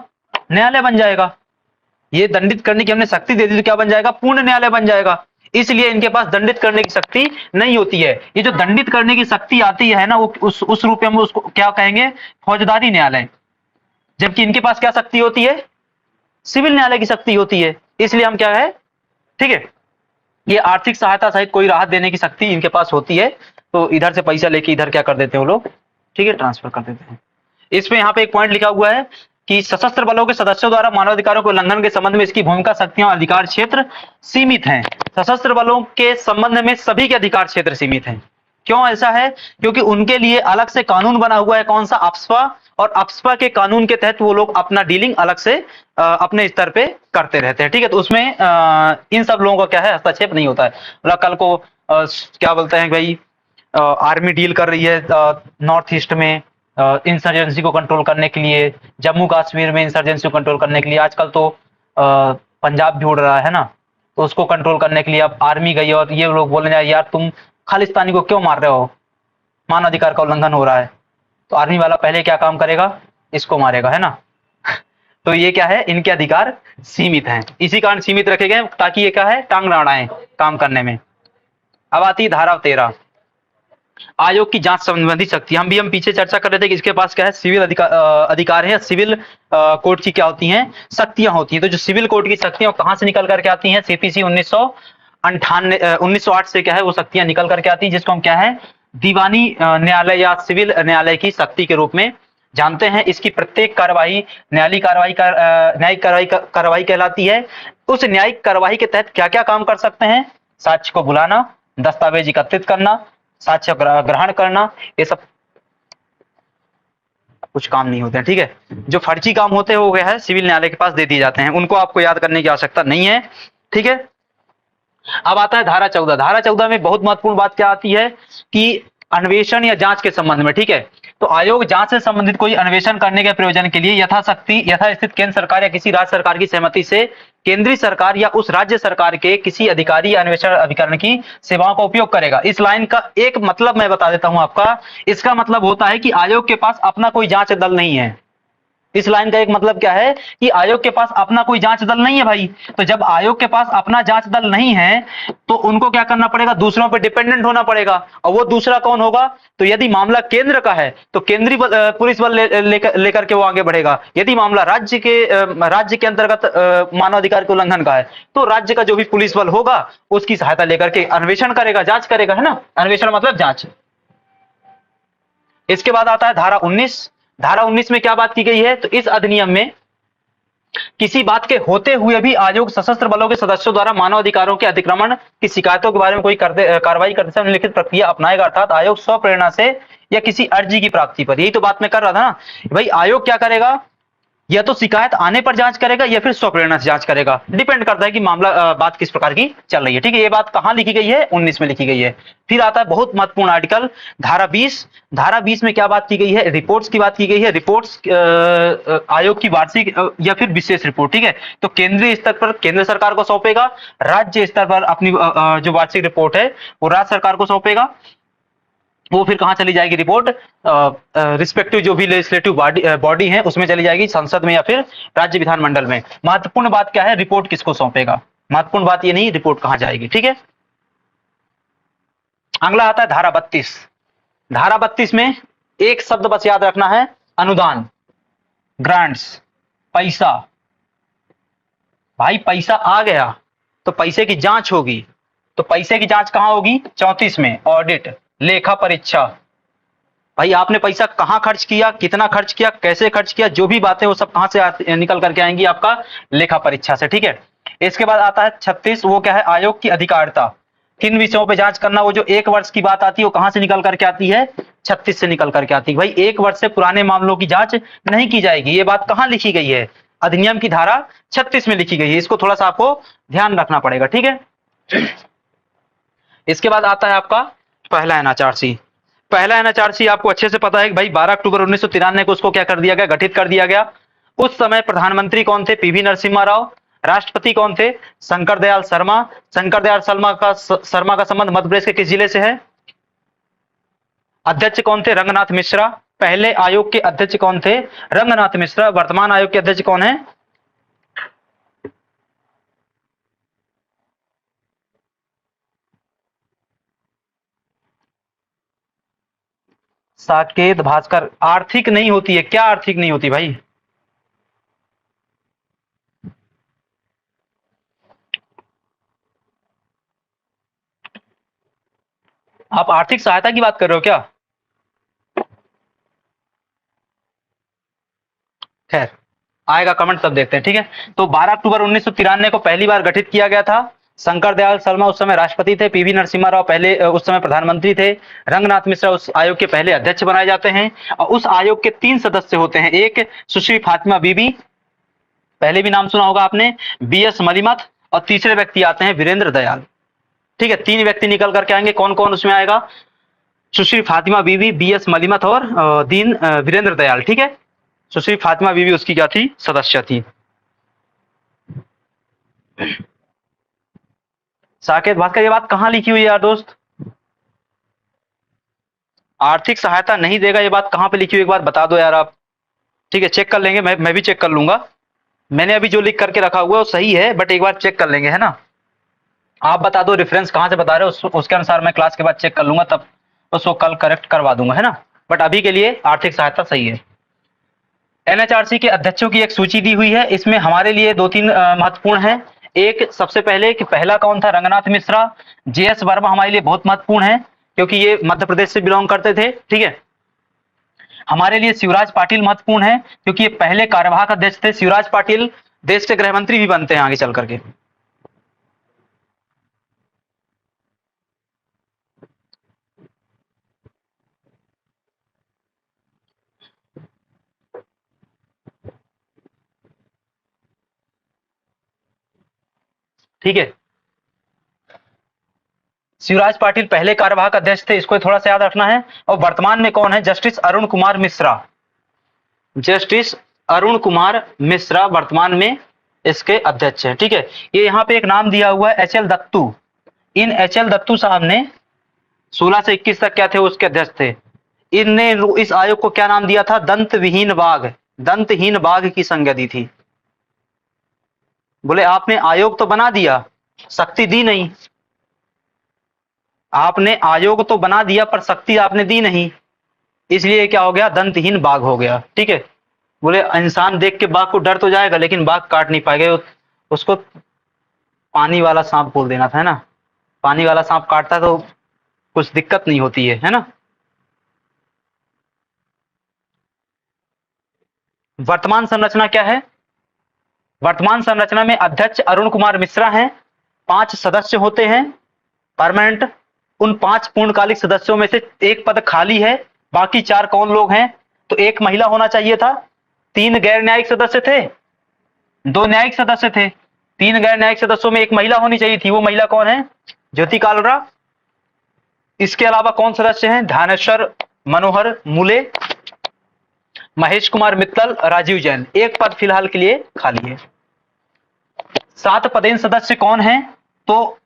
न्यायालय बन जाएगा। ये दंडित करने की हमने शक्ति दे दी तो क्या बन जाएगा, पूर्ण न्यायालय बन जाएगा। इसलिए इनके पास दंडित करने की शक्ति नहीं होती है। ये जो दंडित करने की शक्ति आती है ना, वो उस रूप में हम उसको क्या कहेंगे, फौजदारी न्यायालय। जबकि इनके पास क्या शक्ति होती है, सिविल न्यायालय की शक्ति होती है। इसलिए हम क्या है, ठीक है, ये आर्थिक सहायता सहित कोई राहत देने की शक्ति इनके पास होती है। तो इधर से पैसा लेके इधर क्या कर देते हैं वो लोग, ठीक है, ट्रांसफर कर देते हैं। इसमें यहाँ पे एक पॉइंट लिखा हुआ है कि सशस्त्र बलों के सदस्यों द्वारा मानवाधिकारों के उल्लंघन के संबंध में इसकी भूमिका, शक्तियां और अधिकार क्षेत्र सीमित हैं। सशस्त्र बलों के संबंध में सभी के अधिकार क्षेत्र सीमित हैं। क्यों ऐसा है, क्योंकि उनके लिए अलग से कानून बना हुआ है, कौन सा, अप्सपा, और अप्सपा के कानून के तहत वो लोग अपना डीलिंग अलग से अपने स्तर पे करते रहते हैं, ठीक है। तो उसमें इन सब लोगों का क्या है, हस्तक्षेप नहीं होता है। मतलब कल को क्या बोलते हैं भाई, आर्मी डील कर रही है नॉर्थ ईस्ट में इंसर्जेंसी को कंट्रोल करने के लिए, जम्मू कश्मीर में इंसर्जेंसी को कंट्रोल करने के लिए, आजकल तो पंजाब भी उड़ रहा है ना, तो उसको कंट्रोल करने के लिए अब आर्मी गई और ये लोग बोलने जाए यार तुम खालिस्तानी को क्यों मार रहे हो, मानवाधिकार का उल्लंघन हो रहा है, तो आर्मी वाला पहले क्या काम करेगा, इसको मारेगा, है ना। तो ये क्या है, इनके अधिकार सीमित हैं, इसी कारण सीमित रखे गए ताकि ये क्या है, टांग ना अड़ाएं काम करने में। अब आती है धारा 13, आयोग की जांच संबंधी शक्ति। हम पीछे चर्चा कर रहे थे कि इसके पास क्या है, सिविल अधिकार है, सिविल कोर्ट की क्या होती हैं, शक्तियां होती हैं। तो जो सिविल कोर्ट की शक्तियां कहां से निकल करके आती हैं, सीपीसी 1908 से क्या है वो शक्तियां निकल करके आती हैं, जिसको हम क्या है, दीवानी न्यायालय या सिविल न्यायालय की शक्ति के रूप में जानते हैं। इसकी प्रत्येक कार्रवाई न्यायिक कार्रवाई कहलाती है। उस न्यायिक कार्रवाई के तहत क्या क्या काम कर सकते हैं, साक्ष्य को बुलाना, दस्तावेज एकत्रित करना, साक्ष्य ग्रहण करना, ये सब कुछ काम नहीं होते हैं, ठीक है। जो फर्जी काम होते हैं वो गया है सिविल न्यायालय के पास दे दिए जाते हैं, उनको आपको याद करने की आवश्यकता नहीं है, ठीक है। अब आता है धारा 14। धारा 14 में बहुत महत्वपूर्ण बात क्या आती है कि अन्वेषण या जांच के संबंध में, ठीक है। तो आयोग जांच से संबंधित कोई अन्वेषण करने के प्रयोजन के लिए यथाशक्ति यथास्थित केंद्र सरकार या किसी राज्य सरकार की सहमति से केंद्रीय सरकार या उस राज्य सरकार के किसी अधिकारी या अन्वेषण अभिकरण की सेवाओं का उपयोग करेगा। इस लाइन का एक मतलब मैं बता देता हूं आपका, इसका मतलब होता है कि आयोग के पास अपना कोई जांच दल नहीं है। इस लाइन का एक मतलब क्या है कि आयोग के पास अपना कोई जांच दल नहीं है भाई। तो जब आयोग के पास अपना जांच दल नहीं है तो उनको क्या करना पड़ेगा, दूसरों पर डिपेंडेंट होना पड़ेगा। और वो दूसरा कौन होगा, तो यदि मामला केंद्र का है तो केंद्रीय पुलिस बल लेकर के वो आगे बढ़ेगा। यदि मामला राज्य के अंतर्गत मानवाधिकार के उल्लंघन का है तो राज्य का जो भी पुलिस बल होगा उसकी सहायता लेकर के अन्वेषण करेगा, जांच करेगा, है ना। अन्वेषण मतलब जांच। इसके बाद आता है धारा 19। धारा 19 में क्या बात की गई है, तो इस अधिनियम में किसी बात के होते हुए भी आयोग सशस्त्र बलों के सदस्यों द्वारा मानव अधिकारों के अतिक्रमण की शिकायतों के बारे में कोई कार्रवाई करते समय निम्नलिखित प्रक्रिया अपनाएगा, अर्थात आयोग स्व प्रेरणा से या किसी अर्जी की प्राप्ति पर। यही तो बात मैं कर रहा था ना भाई, आयोग क्या करेगा, या तो शिकायत आने पर जांच करेगा या फिर स्वप्रेरणा से जांच करेगा, डिपेंड करता है कि मामला बात किस प्रकार की चल रही है, ठीक है। ये बात कहां लिखी गई है, 19 में लिखी गई है। फिर आता है बहुत महत्वपूर्ण आर्टिकल धारा 20। धारा 20 में क्या बात की गई है, रिपोर्ट्स की बात की गई है। रिपोर्ट्स आयोग की वार्षिक या फिर विशेष रिपोर्ट, ठीक है। तो केंद्रीय स्तर पर केंद्र सरकार को सौंपेगा, राज्य स्तर पर अपनी जो वार्षिक रिपोर्ट है वो राज्य सरकार को सौंपेगा। वो फिर कहां चली जाएगी रिपोर्ट, रिस्पेक्टिव जो भी लेजिस्लेटिव बॉडी है उसमें चली जाएगी, संसद में या फिर राज्य विधानमंडल में। महत्वपूर्ण बात क्या है, रिपोर्ट किसको सौंपेगा, महत्वपूर्ण बात ये नहीं रिपोर्ट कहां जाएगी, ठीक है। अगला आता है धारा 32। धारा 32 में एक शब्द बस याद रखना है, अनुदान, ग्रांट्स, पैसा। भाई पैसा आ गया तो पैसे की जांच होगी, तो पैसे की जांच कहां होगी, 34 में ऑडिट, लेखा परीक्षा। भाई आपने पैसा कहां खर्च किया, कितना खर्च किया, कैसे खर्च किया, जो भी बातें वो सब कहां से निकल करके आएंगी, आपका लेखा परीक्षा से, ठीक है। इसके बाद आता है 36, वो क्या है, आयोग की अधिकारिता, किन विषयों पे जांच करना। वो जो 1 वर्ष की बात आती है वो कहां से निकल करके आती है, 36 से निकल करके आती है। भाई 1 वर्ष से पुराने मामलों की जांच नहीं की जाएगी, ये बात कहां लिखी गई है, अधिनियम की धारा 36 में लिखी गई है। इसको थोड़ा सा आपको ध्यान रखना पड़ेगा, ठीक है। इसके बाद आता है आपका पहला एनएचआरसी। पहला एनएचआरसी आपको अच्छे से पता है कि भाई 12 अक्टूबर 1993 को उसको क्या कर दिया गया, गठित कर दिया गया। उस समय प्रधानमंत्री कौन थे, पीवी नरसिम्हा राव। राष्ट्रपति कौन थे, शंकर दयाल शर्मा। शंकर दयाल शर्मा का संबंध मध्य प्रदेश के किस जिले से है। अध्यक्ष कौन थे, रंगनाथ मिश्रा। पहले आयोग के अध्यक्ष कौन थे, रंगनाथ मिश्रा। वर्तमान आयोग के अध्यक्ष कौन है, साकेत भास्कर। आर्थिक नहीं होती है, क्या आर्थिक नहीं होती भाई, आप आर्थिक सहायता की बात कर रहे हो क्या? खैर, आएगा कमेंट तब देखते हैं, ठीक है। तो 12 अक्टूबर 1993 को पहली बार गठित किया गया था। शंकर दयाल शर्मा उस समय राष्ट्रपति थे, पीवी नरसिम्हा राव पहले उस समय प्रधानमंत्री थे, रंगनाथ मिश्रा उस आयोग के पहले अध्यक्ष बनाए जाते हैं। और उस आयोग के 3 सदस्य होते हैं, एक सुश्री फातिमा बीबी, पहले भी नाम सुना होगा आपने, बीएस मलिमथ, और तीसरे व्यक्ति आते हैं वीरेंद्र दयाल। ठीक है, 3 व्यक्ति निकल करके आएंगे, कौन कौन उसमें आएगा? सुश्री फातिमा बीबी, बीएस मलिमथ और वीरेंद्र दयाल। ठीक है, सुश्री फातिमा बीबी उसकी क्या थी? सदस्य थी। साकेत भास्कर, ये बात कहां लिखी हुई है यार दोस्त? आर्थिक सहायता नहीं देगा, ये बात कहां पे लिखी हुई एक बार बता दो यार आप। ठीक है, चेक कर लेंगे, मैं भी चेक कर लूंगा। मैंने अभी जो लिख करके रखा हुआ है वो सही है, बट एक बार चेक कर लेंगे, है ना। आप बता दो रेफरेंस कहां से बता रहे हो, उसके अनुसार मैं क्लास के बाद चेक कर लूंगा, तब उसको कल करेक्ट करवा दूंगा, है ना। बट अभी के लिए आर्थिक सहायता सही है। एनएचआरसी के अध्यक्षों की एक सूची दी हुई है, इसमें हमारे लिए 2-3 महत्वपूर्ण है। एक सबसे पहले कि पहला कौन था? रंगनाथ मिश्रा। जेएस वर्मा हमारे लिए बहुत महत्वपूर्ण है, क्योंकि ये मध्य प्रदेश से बिलोंग करते थे। ठीक है, हमारे लिए शिवराज पाटिल महत्वपूर्ण है, क्योंकि ये पहले कार्यवाहक अध्यक्ष थे। शिवराज पाटिल देश के गृह मंत्री भी बनते हैं आगे चल करके। ठीक है, शिवराज पाटिल पहले कार्यवाहक अध्यक्ष थे, इसको थोड़ा सा याद रखना है। और वर्तमान में कौन है? जस्टिस अरुण कुमार मिश्रा। जस्टिस अरुण कुमार मिश्रा वर्तमान में इसके अध्यक्ष हैं। ठीक है, ये यहाँ पे एक नाम दिया हुआ है एच एल दत्तू। इन एच एल दत्तू साहब ने 16 से 21 तक क्या थे? उसके अध्यक्ष थे। इनने इस आयोग को क्या नाम दिया था? दंतविहीन बाघ, दंतहीन बाघ की संज्ञा दी थी। बोले आपने आयोग तो बना दिया, शक्ति दी नहीं। आपने आयोग तो बना दिया पर शक्ति आपने दी नहीं, इसलिए क्या हो गया? दंतहीन बाघ हो गया। ठीक है, बोले इंसान देख के बाघ को डर तो जाएगा, लेकिन बाघ काट नहीं पाएगा। उसको पानी वाला सांप बोल देना था, है ना। पानी वाला सांप काटता तो कुछ दिक्कत नहीं होती है ना। वर्तमान संरचना क्या है? वर्तमान संरचना में अध्यक्ष अरुण कुमार मिश्रा हैं, 5 सदस्य होते हैं परमानेंट। उन 5 पूर्णकालिक सदस्यों में से एक पद खाली है, बाकी 4 कौन लोग हैं? तो एक महिला होना चाहिए था, 3 गैर न्यायिक सदस्य थे, 2 न्यायिक सदस्य थे। 3 गैर न्यायिक सदस्यों में एक महिला होनी चाहिए थी, वो महिला कौन है? ज्योति कालरा। इसके अलावा कौन सदस्य हैं? ध्यानेश्वर मनोहर मूले, महेश कुमार मित्तल, राजीव जैन। एक पद फिलहाल के लिए खाली है। 7 पदेन सदस्य कौन हैं? तो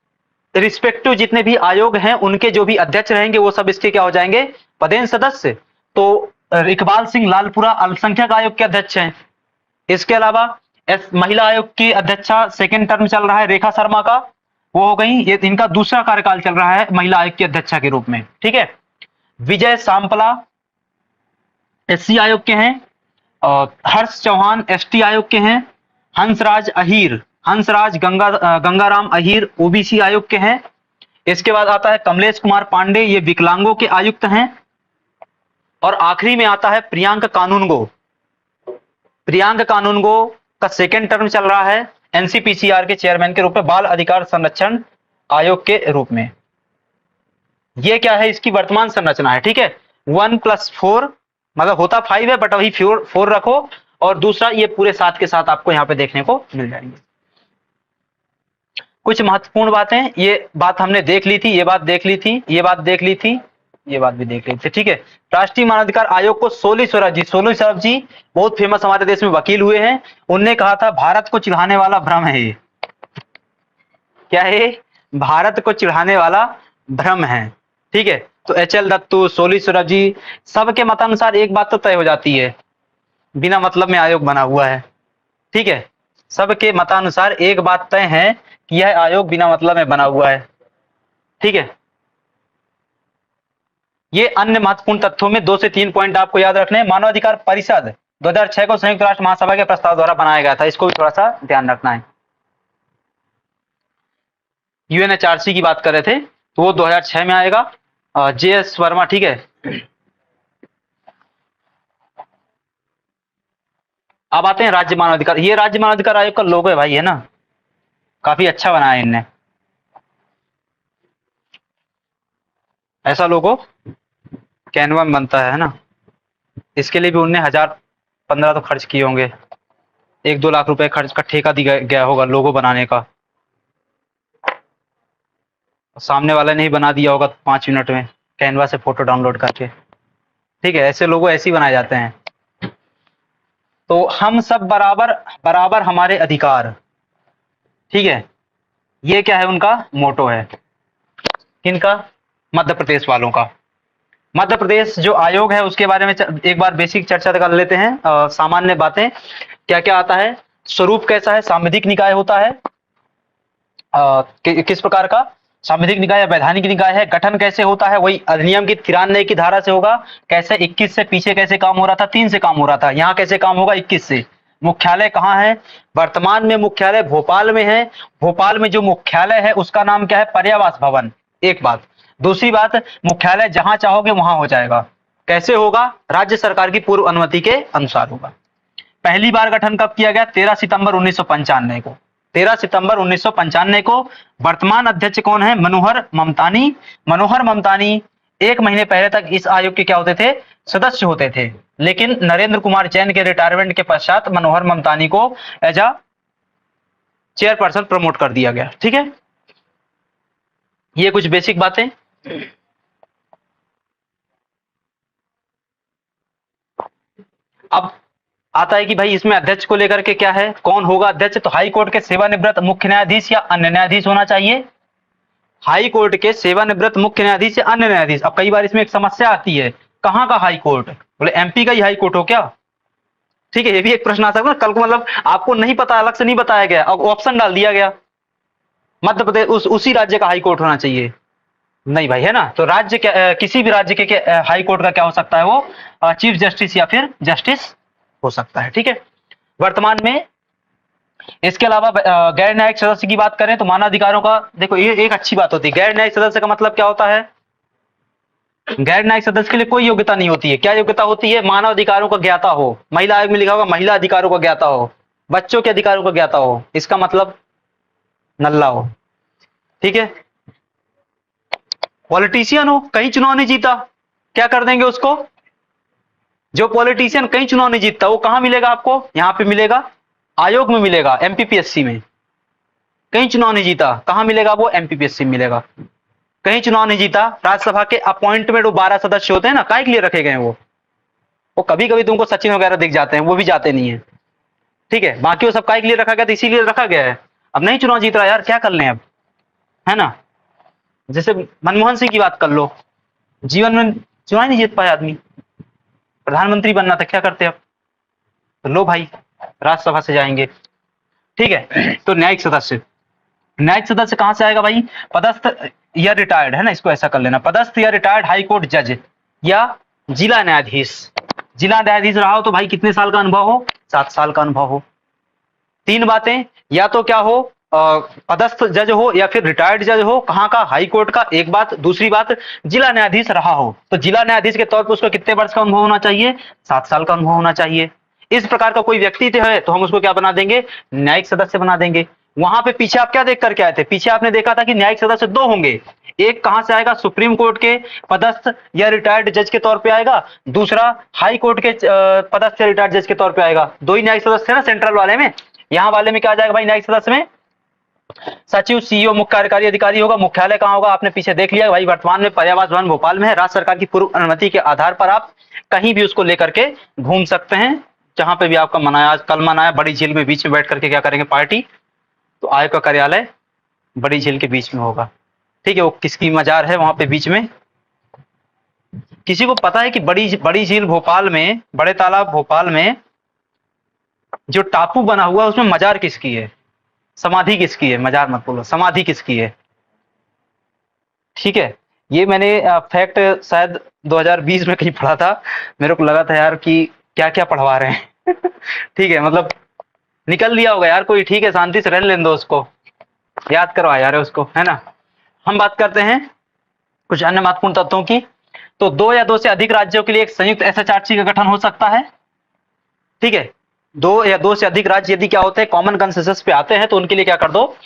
रिस्पेक्टिव जितने भी आयोग हैं उनके जो भी अध्यक्ष रहेंगे वो सब इसके क्या हो जाएंगे? पदेन सदस्य। तो इकबाल सिंह लालपुरा अल्पसंख्यक आयोग के अध्यक्ष हैं। इसके अलावा महिला आयोग की अध्यक्षा सेकेंड टर्म चल रहा है रेखा शर्मा का, वो हो गई। ये इनका दूसरा कार्यकाल चल रहा है महिला आयोग की अध्यक्षा के रूप में। ठीक है, विजय सांपला एससी आयोग के हैं, और हर्ष चौहान एसटी आयोग के हैं, हंसराज अहीर, हंसराज गंगाराम अहीर ओबीसी आयोग के हैं। इसके बाद आता है कमलेश कुमार पांडे, ये विकलांगों के आयुक्त हैं। और आखिरी में आता है प्रियांक कानूनगो। प्रियांक कानूनगो का सेकेंड टर्म चल रहा है एनसीपीसीआर के चेयरमैन के रूप में, बाल अधिकार संरक्षण आयोग के रूप में। ये क्या है? इसकी वर्तमान संरचना है। ठीक है, 1+4 मतलब होता 5 है, बट अभी 4 रखो, और दूसरा ये पूरे 7 के साथ आपको यहाँ पे देखने को मिल जाएंगे। कुछ महत्वपूर्ण बातें, ये बात हमने देख ली थी, ये बात देख ली थी, ये बात देख ली थी, ये बात भी देख ली थी। ठीक है, राष्ट्रीय मानवाधिकार आयोग को सोली सोरभ जी बहुत फेमस हमारे देश में वकील हुए हैं। उनने कहा था भारत को चिढ़ाने वाला भ्रम है ये। क्या है? भारत को चिढ़ाने वाला भ्रम है। ठीक है, तो एच एल दत्तू, सोली सोरभ जी, सबके मतानुसार एक बात तो तय हो जाती है, बिना मतलब में आयोग बना हुआ है। ठीक है, सबके मतानुसार एक बात तय है कि यह आयोग बिना मतलब में बना हुआ है। ठीक है, ये अन्य महत्वपूर्ण तथ्यों में 2 से 3 पॉइंट आपको याद रखने हैं। मानवाधिकार परिषद 2006 को संयुक्त राष्ट्र महासभा के प्रस्ताव द्वारा बनाया गया था, इसको भी थोड़ा सा ध्यान रखना है। यूएनएचआरसी की बात कर रहे थे, तो वो 2006 में आएगा। JS वर्मा, ठीक है। अब आते हैं राज्य मानवाधिकार। ये राज्य मानवाधिकार आयोग का लोगो है भाई, है ना, काफी अच्छा बनाया है इनने, ऐसा लोगो कैनवा में बनता है ना। इसके लिए भी उनने 1000-15 तो खर्च किए होंगे, 1-2 लाख रुपए खर्च का ठेका दिया गया होगा लोगो बनाने का। सामने वाले ने ही बना दिया होगा 5 मिनट में कैनवा से फोटो डाउनलोड करके, ठीक है। ऐसे लोगो ऐसे ही बनाए जाते हैं। तो हम सब बराबर, बराबर हमारे अधिकार, ठीक है, ये क्या है उनका मोटो है, किनका, मध्य प्रदेश वालों का। मध्य प्रदेश जो आयोग है उसके बारे में एक बार बेसिक चर्चा कर लेते हैं। सामान्य बातें क्या क्या आता है, स्वरूप कैसा है, सांविधिक निकाय होता है, किस प्रकार का सांविधिक निकाय या वैधानिक निकाय है, गठन कैसे होता है, वही अधिनियम की 93 की धारा से होगा। कैसे 21 से पीछे कैसे काम हो रहा था, 3 से काम हो रहा था, यहाँ कैसे काम होगा 21 से। मुख्यालय कहाँ है, वर्तमान में मुख्यालय भोपाल में है। भोपाल में जो मुख्यालय है उसका नाम क्या है, पर्यावास भवन, एक बात। दूसरी बात, मुख्यालय जहां चाहोगे वहां हो जाएगा। कैसे होगा, राज्य सरकार की पूर्व अनुमति के अनुसार होगा। पहली बार गठन कब किया गया, 13 सितंबर 1995 को, 13 सितंबर 1995 को। वर्तमान अध्यक्ष कौन है, मनोहर ममतानी। मनोहर ममतानी 1 महीने पहले तक इस आयोग के क्या होते थे, सदस्य होते थे, लेकिन नरेंद्र कुमार जैन के रिटायरमेंट के पश्चात मनोहर ममतानी को एज अ चेयरपर्सन प्रमोट कर दिया गया, ठीक है। ये कुछ बेसिक बातें। अब आता है कि भाई इसमें अध्यक्ष को लेकर के क्या है, कौन होगा अध्यक्ष, तो हाई कोर्ट के सेवानिवृत्त मुख्य न्यायाधीश या अन्य न्यायाधीश होना चाहिए। हाई कोर्ट के सेवानिवृत्त मुख्य न्यायाधीश या अन्य न्यायाधीश। अब कई बार इसमें एक समस्या आती है, कहाँ का हाई कोर्ट, बोले एमपी का ही हाई कोर्ट हो क्या, ठीक है, ये भी एक प्रश्न आ सकता है कल को, मतलब आपको नहीं पता, अलग से नहीं बताया गया, अब ऑप्शन डाल दिया गया मध्य प्रदेश उसी राज्य का हाई कोर्ट होना चाहिए, नहीं भाई, है ना। तो राज्य किसी भी राज्य के हाई कोर्ट का क्या हो सकता है, वो चीफ जस्टिस या फिर जस्टिस हो सकता है, ठीक है। वर्तमान में इसके अलावा गैर न्यायिक सदस्य की बात करें तो मानवाधिकारों का, देखो ये एक अच्छी बात होती है, गैर न्यायिक सदस्य का मतलब क्या होता है, गैर न्यायिक सदस्य के लिए कोई योग्यता नहीं होती है। क्या योग्यता होती है, मानव अधिकारों का ज्ञाता हो, महिला आयोग में लिखा होगा महिला अधिकारों का ज्ञाता हो, बच्चों के अधिकारों का ज्ञाता हो, इसका मतलब नल्ला हो, ठीक है। पॉलिटिशियन हो, कहीं चुनाव नहीं जीता, क्या कर देंगे उसको, जो पॉलिटिशियन कहीं चुनाव नहीं जीतता वो कहां मिलेगा आपको, यहां पे मिलेगा, आयोग में मिलेगा, एमपीपीएससी में। कहीं चुनाव नहीं जीता, कहां मिलेगा वो, एमपीपीएससी में मिलेगा। कहीं चुनाव नहीं जीता, राज्यसभा के अपॉइंटमेंट वो 12 सदस्य होते हैं ना, काय के लिए रखे गए हैं वो कभी कभी तुमको सचिन वगैरह दिख जाते हैं, वो भी जाते नहीं है, ठीक है। बाकी वो सब काय के लिए रखा गया था, इसीलिए रखा गया है। अब नहीं चुनाव जीत रहा यार, क्या कर लें अब, है ना। जैसे मनमोहन सिंह की बात कर लो, जीवन में चुनाव नहीं जीत पाया आदमी, प्रधानमंत्री बनना था, क्या करते अब, तो लो भाई राज्यसभा से जाएंगे, ठीक है। तो न्यायिक सदस्य, न्यायिक सदस्य कहां से आएगा भाई, पदस्थ या रिटायर्ड, है ना, इसको ऐसा कर लेना, पदस्थ या रिटायर्ड हाई कोर्ट जज या जिला न्यायाधीश। जिला न्यायाधीश रहा हो तो भाई कितने साल का अनुभव हो, 7 साल का अनुभव हो। 3 बातें, या तो क्या हो, पदस्थ जज हो या फिर रिटायर्ड जज हो, कहां का, हाई कोर्ट का, एक बात। दूसरी बात, जिला न्यायाधीश रहा हो, तो जिला न्यायाधीश के तौर पर उसको कितने वर्ष का अनुभव होना चाहिए, 7 साल का अनुभव होना चाहिए। इस प्रकार का कोई व्यक्ति है तो हम उसको क्या बना देंगे, न्यायिक सदस्य बना देंगे। वहां पे पीछे आप क्या देख करके आए थे, पीछे आपने देखा था कि न्यायिक सदस्य 2 होंगे, एक कहां से आएगा, सुप्रीम कोर्ट के पदस्थ या रिटायर्ड जज के तौर पे आएगा, दूसरा हाई कोर्ट के पदस्थ या रिटायर्ड जज के तौर पे आएगा। 2 ही न्यायिक सदस्य है ना सेंट्रल वाले में। यहाँ वाले में क्या आ जाएगा भाई, न्यायिक सदस्य में सचिव, सीईओ, मुख्य कार्यकारी अधिकारी होगा। मुख्यालय कहां होगा, आपने पीछे देख लिया भाई, वर्तमान में पर्यावास भवन भोपाल में है। राज्य सरकार की पूर्व अनुमति के आधार पर आप कहीं भी उसको लेकर के घूम सकते हैं, जहां पे भी आपका मनाया, कल मनाया बड़ी झील में बीच में बैठ करके क्या करेंगे पार्टी, तो आयोग का कार्यालय बड़ी झील के बीच में होगा, ठीक है। वो किसकी मजार है वहां पे बीच में, किसी को पता है कि बड़ी झील भोपाल में, बड़े तालाब भोपाल में जो टापू बना हुआ है उसमें मजार किसकी है, समाधि किसकी है, मजार मत बोलो, समाधि किसकी है, ठीक है। ये मैंने फैक्ट शायद 2020 में कहीं पढ़ा था, मेरे को लगा था यार कि क्या क्या पढ़वा रहे हैं ठीक है, मतलब निकल लिया होगा यार कोई, ठीक है, शांति से रहने लेने दो उसको, याद करवा यार उसको, है ना। हम बात करते हैं कुछ अन्य महत्वपूर्ण तत्वों की, तो 2 या 2 से अधिक राज्यों के लिए एक संयुक्त एसएचआरसी का गठन हो सकता है। ठीक है, 2 या 2 से अधिक राज्य यदि क्या होते हैं कॉमन कंसेंसस पे आते हैं तो उनके लिए क्या कर दो,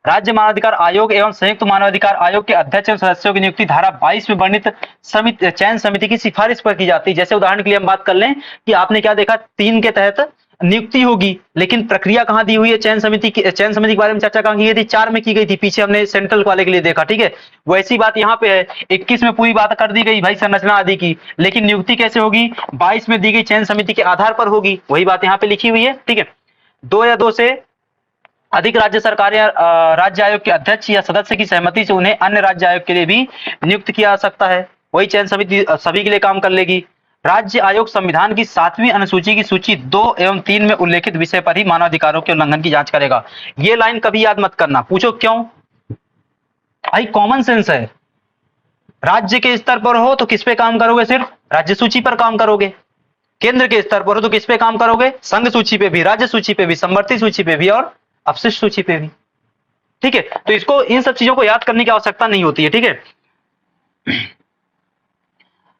राज्य मानवाधिकार आयोग एवं संयुक्त मानवाधिकार आयोग के अध्यक्ष एवं सदस्यों की नियुक्ति धारा 22 में वर्णित समिति चयन समिति की सिफारिश पर की जाती है। जैसे उदाहरण के लिए हम बात कर लें कि आपने क्या देखा 3 के तहत नियुक्ति होगी, लेकिन प्रक्रिया कहां दी हुई है, चयन समिति के बारे में चर्चा कहां की गई थी, 4 में की गई थी, पीछे हमने सेंट्रल वाले के लिए देखा। ठीक है, वैसी बात यहाँ पे है, 21 में पूरी बात कर दी गई भाई संरचना आदि की, लेकिन नियुक्ति कैसे होगी, 22 में दी गई चयन समिति के आधार पर होगी, वही बात यहाँ पे लिखी हुई है। ठीक है, 2 या 2 से अधिक राज्य सरकार या राज्य आयोग के अध्यक्ष या सदस्य की सहमति से उन्हें अन्य राज्य आयोग के लिए भी नियुक्त किया जा सकता है, वही चयन समिति सभी के लिए काम कर लेगी। राज्य आयोग संविधान की 7वीं अनुसूची की सूची 2 एवं 3 में उल्लेखित विषय पर ही मानवाधिकारों के उल्लंघन की जांच करेगा। ये लाइन कभी याद मत करना, पूछो क्यों, भाई कॉमन सेंस है, राज्य के स्तर पर हो तो किस पे काम करोगे, सिर्फ राज्य सूची पर काम करोगे, केंद्र के स्तर पर हो तो किस पे काम करोगे, संघ सूची पे भी, राज्य सूची पे भी, समवर्ती सूची पे भी और अपशिष्ट सूची पे भी। ठीक है, तो इसको इन सब चीजों को याद करने की आवश्यकता नहीं होती है। ठीक है,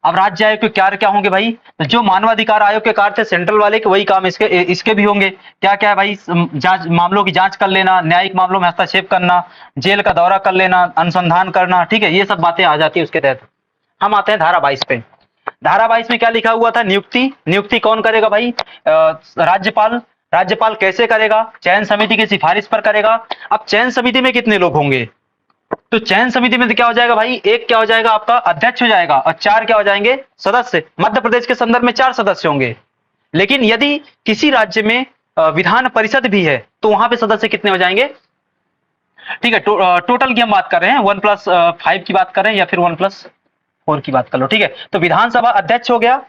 अब राज्य आयोग के कार्य क्या होंगे भाई, तो जो मानवाधिकार आयोग के कार्य थे सेंट्रल वाले के, वही काम इसके भी होंगे। क्या क्या है भाई, जांच, मामलों की जांच कर लेना, न्यायिक मामलों में हस्तक्षेप करना, जेल का दौरा कर लेना, अनुसंधान करना। ठीक है, ये सब बातें आ जाती है उसके तहत। हम आते हैं धारा 22 पे। धारा 22 में क्या लिखा हुआ था, नियुक्ति। नियुक्ति कौन करेगा भाई, राज्यपाल। राज्यपाल कैसे करेगा, चयन समिति की सिफारिश पर करेगा। अब चयन समिति में कितने लोग होंगे, तो चयन समिति में तो क्या हो जाएगा भाई, एक क्या हो जाएगा आपका अध्यक्ष हो जाएगा और 4 क्या हो जाएंगे सदस्य। मध्य प्रदेश के संदर्भ में 4 सदस्य होंगे, लेकिन यदि किसी राज्य में विधान परिषद भी है तो वहां पे सदस्य कितने हो जाएंगे। ठीक है, टोटल की हम बात कर रहे हैं, 1+5 की बात कर रहे हैं या फिर 1+4 की बात कर लो। ठीक है, तो विधानसभा अध्यक्ष हो गया,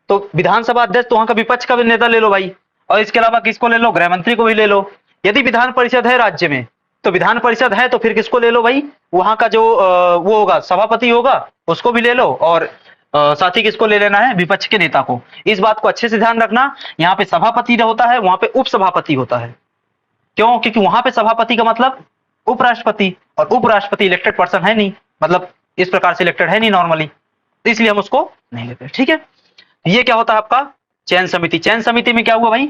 तो विधानसभा अध्यक्ष तो वहां का विपक्ष का भी नेता ले लो भाई, और इसके अलावा किसको ले लो, गृह मंत्री को भी ले लो। यदि विधान परिषद है राज्य में, तो विधान परिषद है तो फिर किसको ले लो भाई, वहां का जो वो होगा सभापति होगा उसको भी ले लो, और साथ ही किसको ले लेना है, विपक्ष के नेता को। इस बात को अच्छे से ध्यान रखना, यहाँ पे सभापति होता है, वहां पे उपसभापति होता है। क्यों, क्योंकि वहां पे सभापति का मतलब उपराष्ट्रपति, और उपराष्ट्रपति इलेक्टेड पर्सन है नहीं, मतलब इस प्रकार से इलेक्टेड है नहीं नॉर्मली, इसलिए हम उसको नहीं लेते। ठीक है, ये क्या होता है आपका चयन समिति। चयन समिति में क्या हुआ भाई,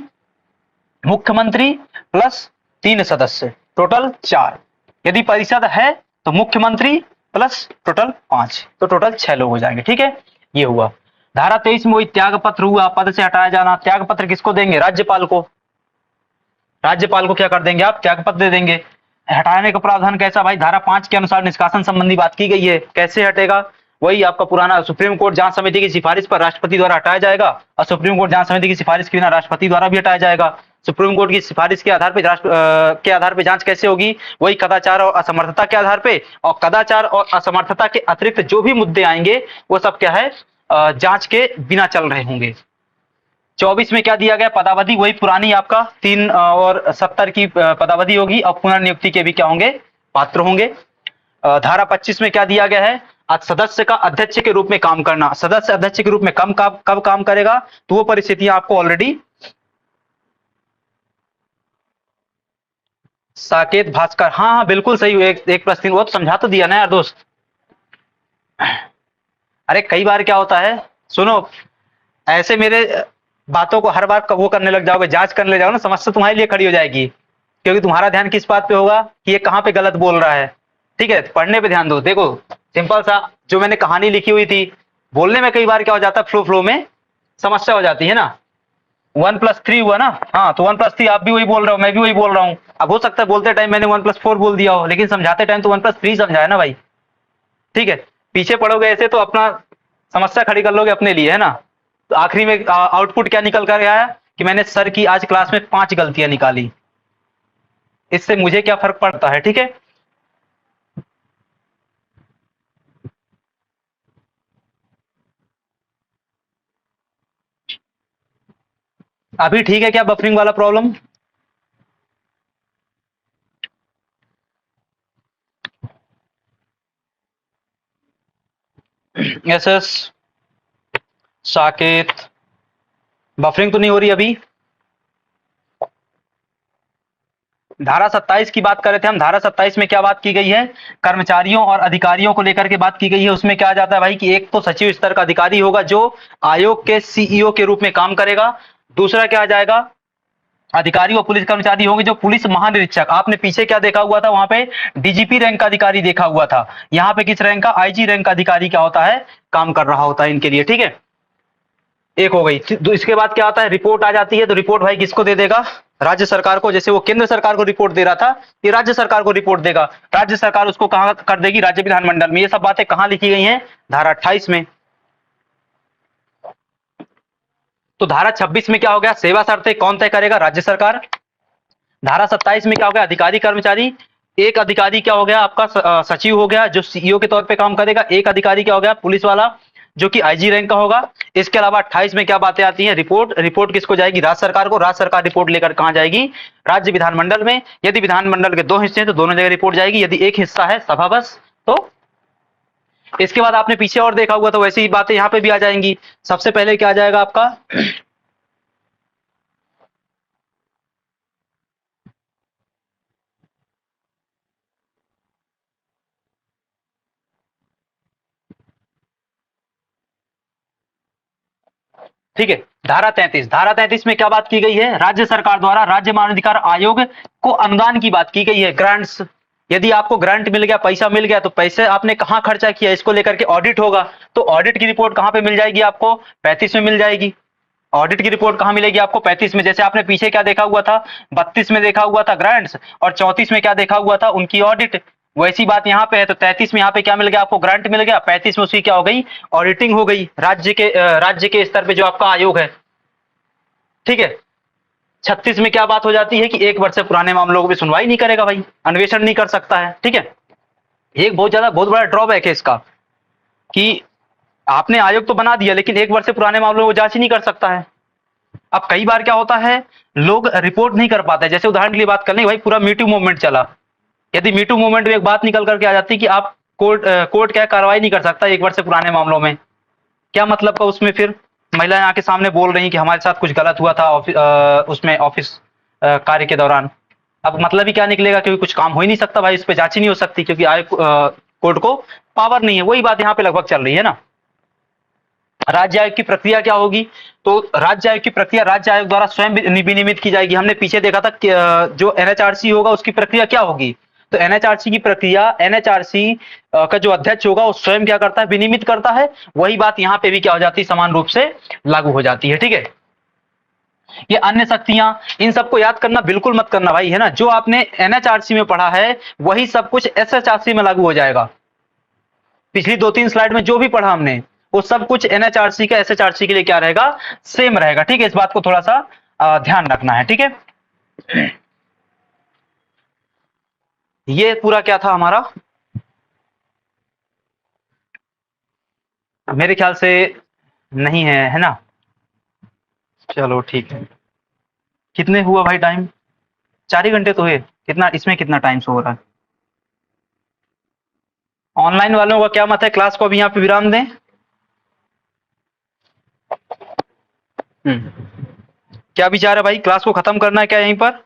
मुख्यमंत्री प्लस 3 सदस्य, टोटल 4। यदि परिषद है तो मुख्यमंत्री प्लस टोटल 5, तो टोटल 6 लोग हो जाएंगे। ठीक है, ये हुआ। धारा 23 में वही त्याग पत्र हुआ, पद से हटाया जाना। त्याग पत्र किसको देंगे, राज्यपाल को। राज्यपाल को क्या कर देंगे आप, त्याग पत्र दे देंगे। हटाने का प्रावधान कैसा भाई, धारा 5 के अनुसार निष्कासन संबंधी बात की गई है। कैसे हटेगा, वही आपका पुराना सुप्रीम कोर्ट जांच समिति की सिफारिश पर राष्ट्रपति द्वारा हटाया जाएगा, और सुप्रीम कोर्ट जांच समिति की सिफारिश के बिना राष्ट्रपति द्वारा भी हटाया जाएगा। सुप्रीम कोर्ट की सिफारिश के आधार पे जांच कैसे होगी, वही कदाचार और असमर्थता के आधार पे, और कदाचार और असमर्थता के अतिरिक्त जो भी मुद्दे आएंगे वो सब क्या है, जांच के बिना चल रहे होंगे। 24 में क्या दिया गया, पदावधि, वही पुरानी आपका 3 और 70 की पदावधि होगी, और पुनर्नियुक्ति के भी क्या होंगे, पात्र होंगे। धारा 25 में क्या दिया गया है, आज सदस्य का अध्यक्ष के रूप में काम करना। सदस्य अध्यक्ष के रूप में कब काम करेगा, तो वो परिस्थितियां आपको ऑलरेडी साकेत भास्कर, हाँ हाँ बिल्कुल सही, 1+3 वो तो समझा तो दिया ना यार दोस्त। अरे कई बार क्या होता है, सुनो, ऐसे मेरे बातों को हर बार वो करने लग जाओगे, जांच करने लग जाओगे ना, समस्या तुम्हारे लिए खड़ी हो जाएगी, क्योंकि तुम्हारा ध्यान किस बात पे होगा कि ये कहाँ पे गलत बोल रहा है। ठीक है, पढ़ने पे ध्यान दो। देखो सिंपल सा, जो मैंने कहानी लिखी हुई थी, बोलने में कई बार क्या हो जाता है, फ्लो में समस्या हो जाती है ना। 1+3 हुआ ना, हाँ, तो 1+3 आप भी वही बोल रहे हो, मैं भी वही बोल रहा हूँ। अब हो सकता है बोलते टाइम मैंने 1+4 बोल दिया हो, लेकिन समझाते टाइम तो 1+3 समझाया ना भाई। ठीक है, पीछे पढ़ोगे ऐसे तो अपना समस्या खड़ी कर लोगे अपने लिए, है ना। तो आखिरी में आउटपुट क्या निकल कर आया कि मैंने सर की आज क्लास में 5 गलतियां निकाली, इससे मुझे क्या फर्क पड़ता है। ठीक है, अभी ठीक है क्या बफरिंग वाला problem. Yes yes, Saket, buffering तो नहीं हो रही अभी। धारा 27 की बात कर रहे थे हम। धारा 27 में क्या बात की गई है? कर्मचारियों और अधिकारियों को लेकर के बात की गई है। उसमें क्या आ जाता है भाई कि एक तो सचिव स्तर का अधिकारी होगा जो आयोग के सीईओ के रूप में काम करेगा। दूसरा क्या आ जाएगा? अधिकारी और पुलिस कर्मचारी होंगे जो पुलिस महानिरीक्षक। आपने पीछे क्या देखा हुआ था? वहां पे डीजीपी रैंक का अधिकारी देखा हुआ था। यहाँ पे किस रैंक का? आईजी रैंक का अधिकारी क्या होता है? काम कर रहा होता है इनके लिए। ठीक है, एक हो गई। तो इसके बाद क्या आता है? रिपोर्ट आ जाती है। तो रिपोर्ट भाई किसको दे देगा? राज्य सरकार को। जैसे वो केंद्र सरकार को रिपोर्ट दे रहा था, ये राज्य सरकार को रिपोर्ट देगा। राज्य सरकार उसको कहां कर देगी? राज्य विधानमंडल में। ये सब बातें कहां लिखी गई हैं? धारा 28 में। तो धारा 26 में क्या हो गया? सेवा शर्तें कौन तय करेगा? राज्य सरकार। धारा 27 में क्या हो गया? अधिकारी कर्मचारी। एक अधिकारी क्या हो गया? आपका सचिव हो गया जो सीईओ के तौर पे काम करेगा। एक अधिकारी क्या हो गया? पुलिस वाला जो कि आईजी रैंक का होगा। इसके अलावा 28 में क्या बातें आती हैं? रिपोर्ट। रिपोर्ट किसको जाएगी? राज्य सरकार को। राज्य सरकार रिपोर्ट लेकर कहां जाएगी? राज्य विधानमंडल में। यदि विधानमंडल के दो हिस्से हैं तो दोनों जगह रिपोर्ट जाएगी। यदि एक हिस्सा है सभा बस तो। इसके बाद आपने पीछे और देखा हुआ तो वैसी ही बातें यहां पे भी आ जाएंगी। सबसे पहले क्या आ जाएगा आपका? ठीक है, धारा 33। धारा 33 में क्या बात की गई है? राज्य सरकार द्वारा राज्य मानवाधिकार आयोग को अनुदान की बात की गई है। ग्रांट्स। यदि आपको ग्रांट मिल गया, पैसा मिल गया, तो पैसे आपने कहां खर्चा किया इसको लेकर के ऑडिट होगा। तो ऑडिट की रिपोर्ट कहां पे मिल जाएगी आपको? 35 में मिल जाएगी। ऑडिट की रिपोर्ट कहां मिलेगी आपको? 35 में। जैसे आपने पीछे क्या देखा हुआ था? 32 में देखा हुआ था ग्रांट्स, और 34 में क्या देखा हुआ था? उनकी ऑडिट। वैसी बात यहाँ पे है। तो 33 में यहाँ पे क्या मिल गया आपको? ग्रांट मिल गया। 35 में उसकी क्या हो गई? ऑडिटिंग हो गई राज्य के स्तर पे जो आपका आयोग है। ठीक है। 36 में क्या बात हो जाती है कि 1 वर्ष से पुराने मामलों को भी सुनवाई नहीं करेगा भाई, अन्वेषण नहीं कर सकता है। ठीक है, एक बहुत बड़ा ड्रॉबैक है इसका कि आपने आयोग तो बना दिया लेकिन 1 वर्ष से पुराने मामलों को जांच ही नहीं कर सकता है। अब कई बार क्या होता है, लोग रिपोर्ट नहीं कर पाते। जैसे उदाहरण के लिए बात कर लें भाई, पूरा मीटू मूवमेंट चला। यदि मीटू मूवमेंट में एक बात निकल करके आ जाती कि आप कोर्ट क्या कार्रवाई नहीं कर सकता 1 वर्ष से पुराने मामलों में, क्या मतलब का उसमें? फिर महिलाएं आके सामने बोल रही कि हमारे साथ कुछ गलत हुआ था उसमें ऑफिस कार्य के दौरान। अब मतलब ही क्या निकलेगा? क्योंकि कुछ काम हो ही नहीं सकता भाई, इस पे जांच ही नहीं हो सकती क्योंकि कोर्ट को पावर नहीं है। वही बात यहाँ पे लगभग चल रही है ना। राज्य आयोग की प्रक्रिया क्या होगी? तो राज्य आयोग की प्रक्रिया राज्य आयोग द्वारा स्वयं विनियमित की जाएगी। हमने पीछे देखा था कि जो एनएचआरसी होगा उसकी प्रक्रिया क्या होगी? तो एनएचआरसी की प्रक्रिया, एनएचआरसी का जो अध्यक्ष होगा वो स्वयं क्या करता है? विनियमित करता है। वही बात यहाँ पे भी क्या हो जाती है? समान रूप से लागू हो जाती है। ठीक है, ये अन्य शक्तियां, इन सबको याद करना बिल्कुल मत करना भाई, है ना। जो आपने एनएचआरसी में पढ़ा है वही सब कुछ एसएचआरसी में लागू हो जाएगा। पिछली 2-3 स्लाइड में जो भी पढ़ा हमने वो सब कुछ एनएचआरसी का एसएचआरसी के लिए क्या रहेगा? सेम रहेगा। ठीक है, इस बात को थोड़ा सा ध्यान रखना है। ठीक है, ये पूरा क्या था हमारा? मेरे ख्याल से नहीं है, है ना। चलो ठीक है। कितने हुआ भाई टाइम? 4 ही घंटे तो है। कितना इसमें कितना टाइम से हो रहा है? ऑनलाइन वालों का क्या मत है? क्लास को अभी यहाँ पे विराम दें? क्या विचार है भाई? क्लास को खत्म करना है क्या यहीं पर?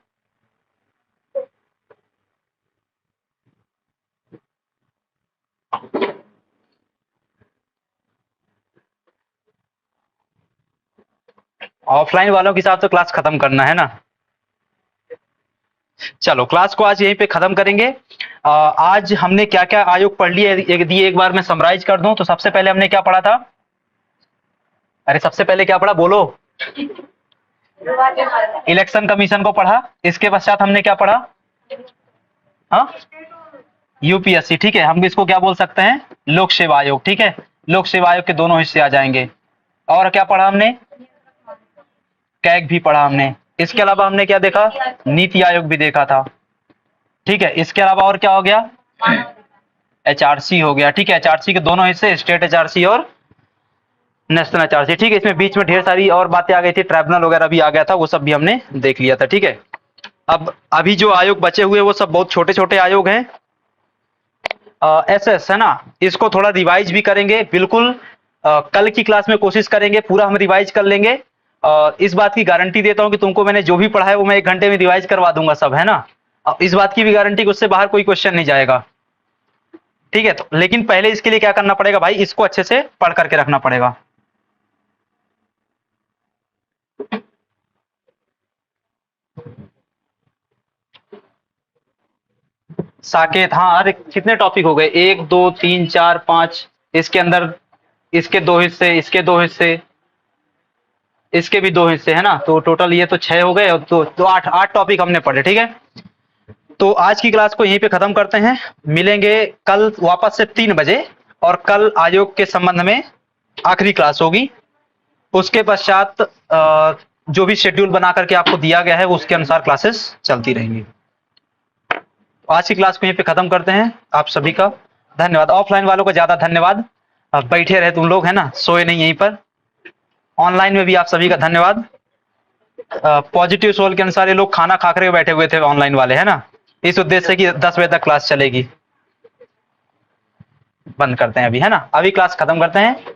ऑफलाइन वालों के हिसाब से क्लास खत्म करना है ना। चलो क्लास को आज यहीं पे खत्म करेंगे। आज हमने क्या क्या आयोग पढ़ लिए यदि एक बार मैं समराइज कर दूं तो सबसे पहले हमने क्या पढ़ा था? अरे सबसे पहले क्या पढ़ा बोलो? इलेक्शन कमीशन को पढ़ा। इसके पश्चात हमने क्या पढ़ा? हाँ, यूपीएससी। ठीक है, हम इसको क्या बोल सकते हैं? लोक सेवा आयोग। ठीक है, लोक सेवा आयोग के दोनों हिस्से आ जाएंगे। और क्या पढ़ा हमने? कैग भी पढ़ा हमने। इसके अलावा हमने क्या देखा? नीति आयोग भी देखा था। ठीक है, इसके अलावा और क्या हो गया? एचआरसी हो गया। ठीक है, एचआरसी के दोनों हिस्से, स्टेट एचआरसी और नेशनल एचआरसी। ठीक है, इसमें बीच में ढेर सारी और बातें आ गई थी, ट्राइब्यूनल वगैरह भी आ गया था, वो सब भी हमने देख लिया था। ठीक है, अब अभी जो आयोग बचे हुए वो सब बहुत छोटे छोटे आयोग हैं। एसएस है ना, इसको थोड़ा रिवाइज भी करेंगे बिल्कुल। कल की क्लास में कोशिश करेंगे पूरा हम रिवाइज कर लेंगे। इस बात की गारंटी देता हूं कि तुमको मैंने जो भी पढ़ा है वो मैं 1 घंटे में रिवाइज करवा दूंगा सब, है ना। अब इस बात की भी गारंटी कि उससे बाहर कोई क्वेश्चन नहीं जाएगा, ठीक है। तो लेकिन पहले इसके लिए क्या करना पड़ेगा भाई, इसको अच्छे से पढ़ करके रखना पड़ेगा। साकेत, हाँ, अरे कितने टॉपिक हो गए, 1 2 3 4 5, इसके अंदर इसके 2 हिस्से, इसके 2 हिस्से, इसके भी 2 हिस्से है ना, तो टोटल ये तो 6 हो गए, और तो 8 टॉपिक हमने पढ़े, ठीक है। तो आज की क्लास को यहीं पे खत्म करते हैं, मिलेंगे कल वापस से 3 बजे, और कल आयोग के संबंध में आखिरी क्लास होगी। उसके पश्चात जो भी शेड्यूल बना करके आपको दिया गया है उसके अनुसार क्लासेस चलती रहेंगी। आज की क्लास को यहीं पे खत्म करते हैं, आप सभी का धन्यवाद। ऑफलाइन वालों को ज्यादा धन्यवाद, बैठे रहे तुम लोग, है ना, सोए नहीं यहीं पर। ऑनलाइन में भी आप सभी का धन्यवाद। पॉजिटिव सोल के अनुसार ये लोग खाना खा कर बैठे हुए थे ऑनलाइन वाले, है ना, इस उद्देश्य से कि 10 बजे तक क्लास चलेगी। बंद करते हैं अभी, है ना, अभी क्लास खत्म करते हैं।